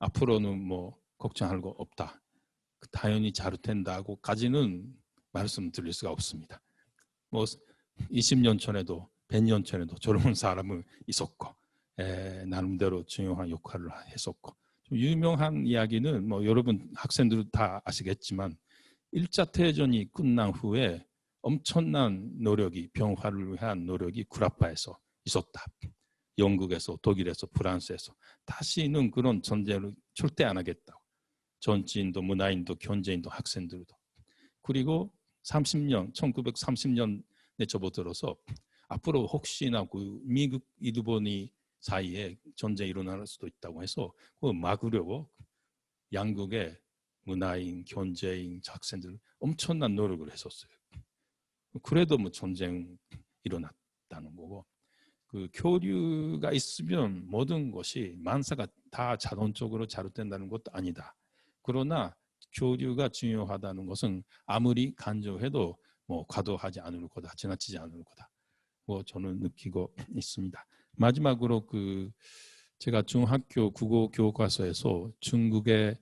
앞으로는 걱정할 거 없다. 당연히 잘 된다고까지는 말씀드릴 수가 없습니다. 20년 전에도 100년 전에도 젊은 사람은 있었고 나름대로 중요한 역할을 했었고 유명한 이야기는 여러분 학생들도 다 아시겠지만 1차 대전이 끝난 후에 엄청난 노력이 평화를 위한 노력이 구라파에서 있었다. 영국에서 독일에서 프랑스에서 다시는 그런 전쟁을 절대 안 하겠다고. 정치인도 문화인도 경제인도 학생들도. 그리고 1930년에 접어들어서 앞으로 혹시나 미국 일본이 사이에 전쟁이 일어날 수도 있다고 해서 막으려고 양국의 문화인, 경제인, 학생들 엄청난 노력을 했었어요. 그래도 전쟁 일어났다는 거고 교류가 있으면 모든 것이 만사가 다 자동적으로 잘 된다는 것도 아니다. 그러나 교류가 중요하다는 것은 아무리 간절해도 과도하지 않을 거다, 지나치지 않을 거다. 저는 느끼고 있습니다. 마지막으로 제가 중학교 국어 교과서에서 중국의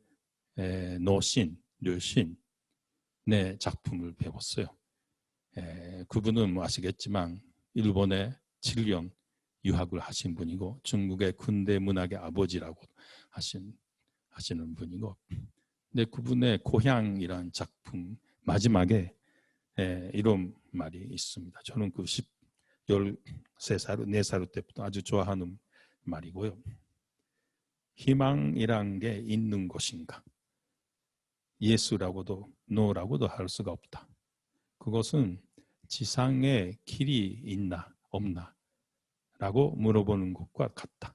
노신, 류신의 작품을 배웠어요. 그분은 아시겠지만 일본에 7년 유학을 하신 분이고 중국의 근대 문학의 아버지라고 하시는 분이고 근데 그분의 고향이라는 작품 마지막에 이런 말이 있습니다. 저는 13살, 4살 때부터 아주 좋아하는 말이고요. 희망이란 게 있는 것인가? 예수라고도 노라고도 할 수가 없다. 그것은 지상에 길이 있나 없나 라고 물어보는 것과 같다.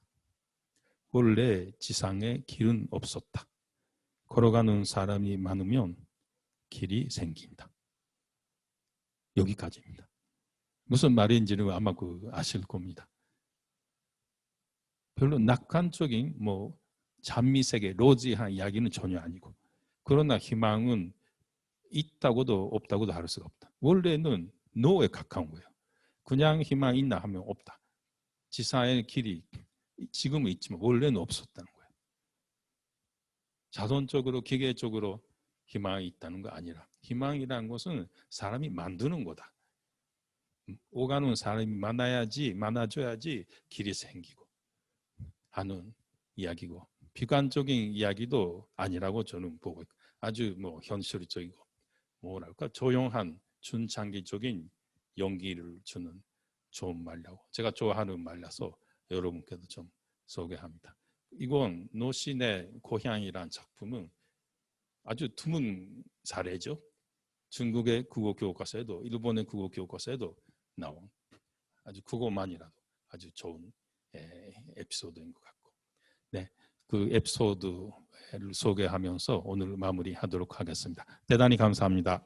원래 지상에 길은 없었다. 걸어가는 사람이 많으면 길이 생긴다. 여기까지입니다. 무슨 말인지는 아마 아실 겁니다. 별로 낙관적인 찬미세계, 로지한 이야기는 전혀 아니고, 그러나 희망은 있다고도 없다고도 할 수가 없다. 원래는 노에 가까운 거예요. 그냥 희망이 있나 하면 없다. 지상의 길이 지금은 있지만 원래는 없었다는 거예요. 자선적으로 기계적으로 희망이 있다는 거 아니라, 희망이라는 것은 사람이 만드는 거다. 오가는 사람이 많아져야지 길이 생기고 하는 이야기고, 비관적인 이야기도 아니라고 저는 보고 있고, 아주 현실적이고 뭐랄까 조용한 중장기적인 용기를 주는 좋은 말이라고, 제가 좋아하는 말이라서 여러분께도 좀 소개합니다. 이건 노신의 고향이라는 작품은 아주 드문 사례죠. 중국의 국어교과서에도, 일본의 국어교과서에도 나온 아주 그것만이라도 아주 좋은 에피소드인 것 같고, 네, 그 에피소드를 소개하면서 오늘 마무리하도록 하겠습니다. 대단히 감사합니다.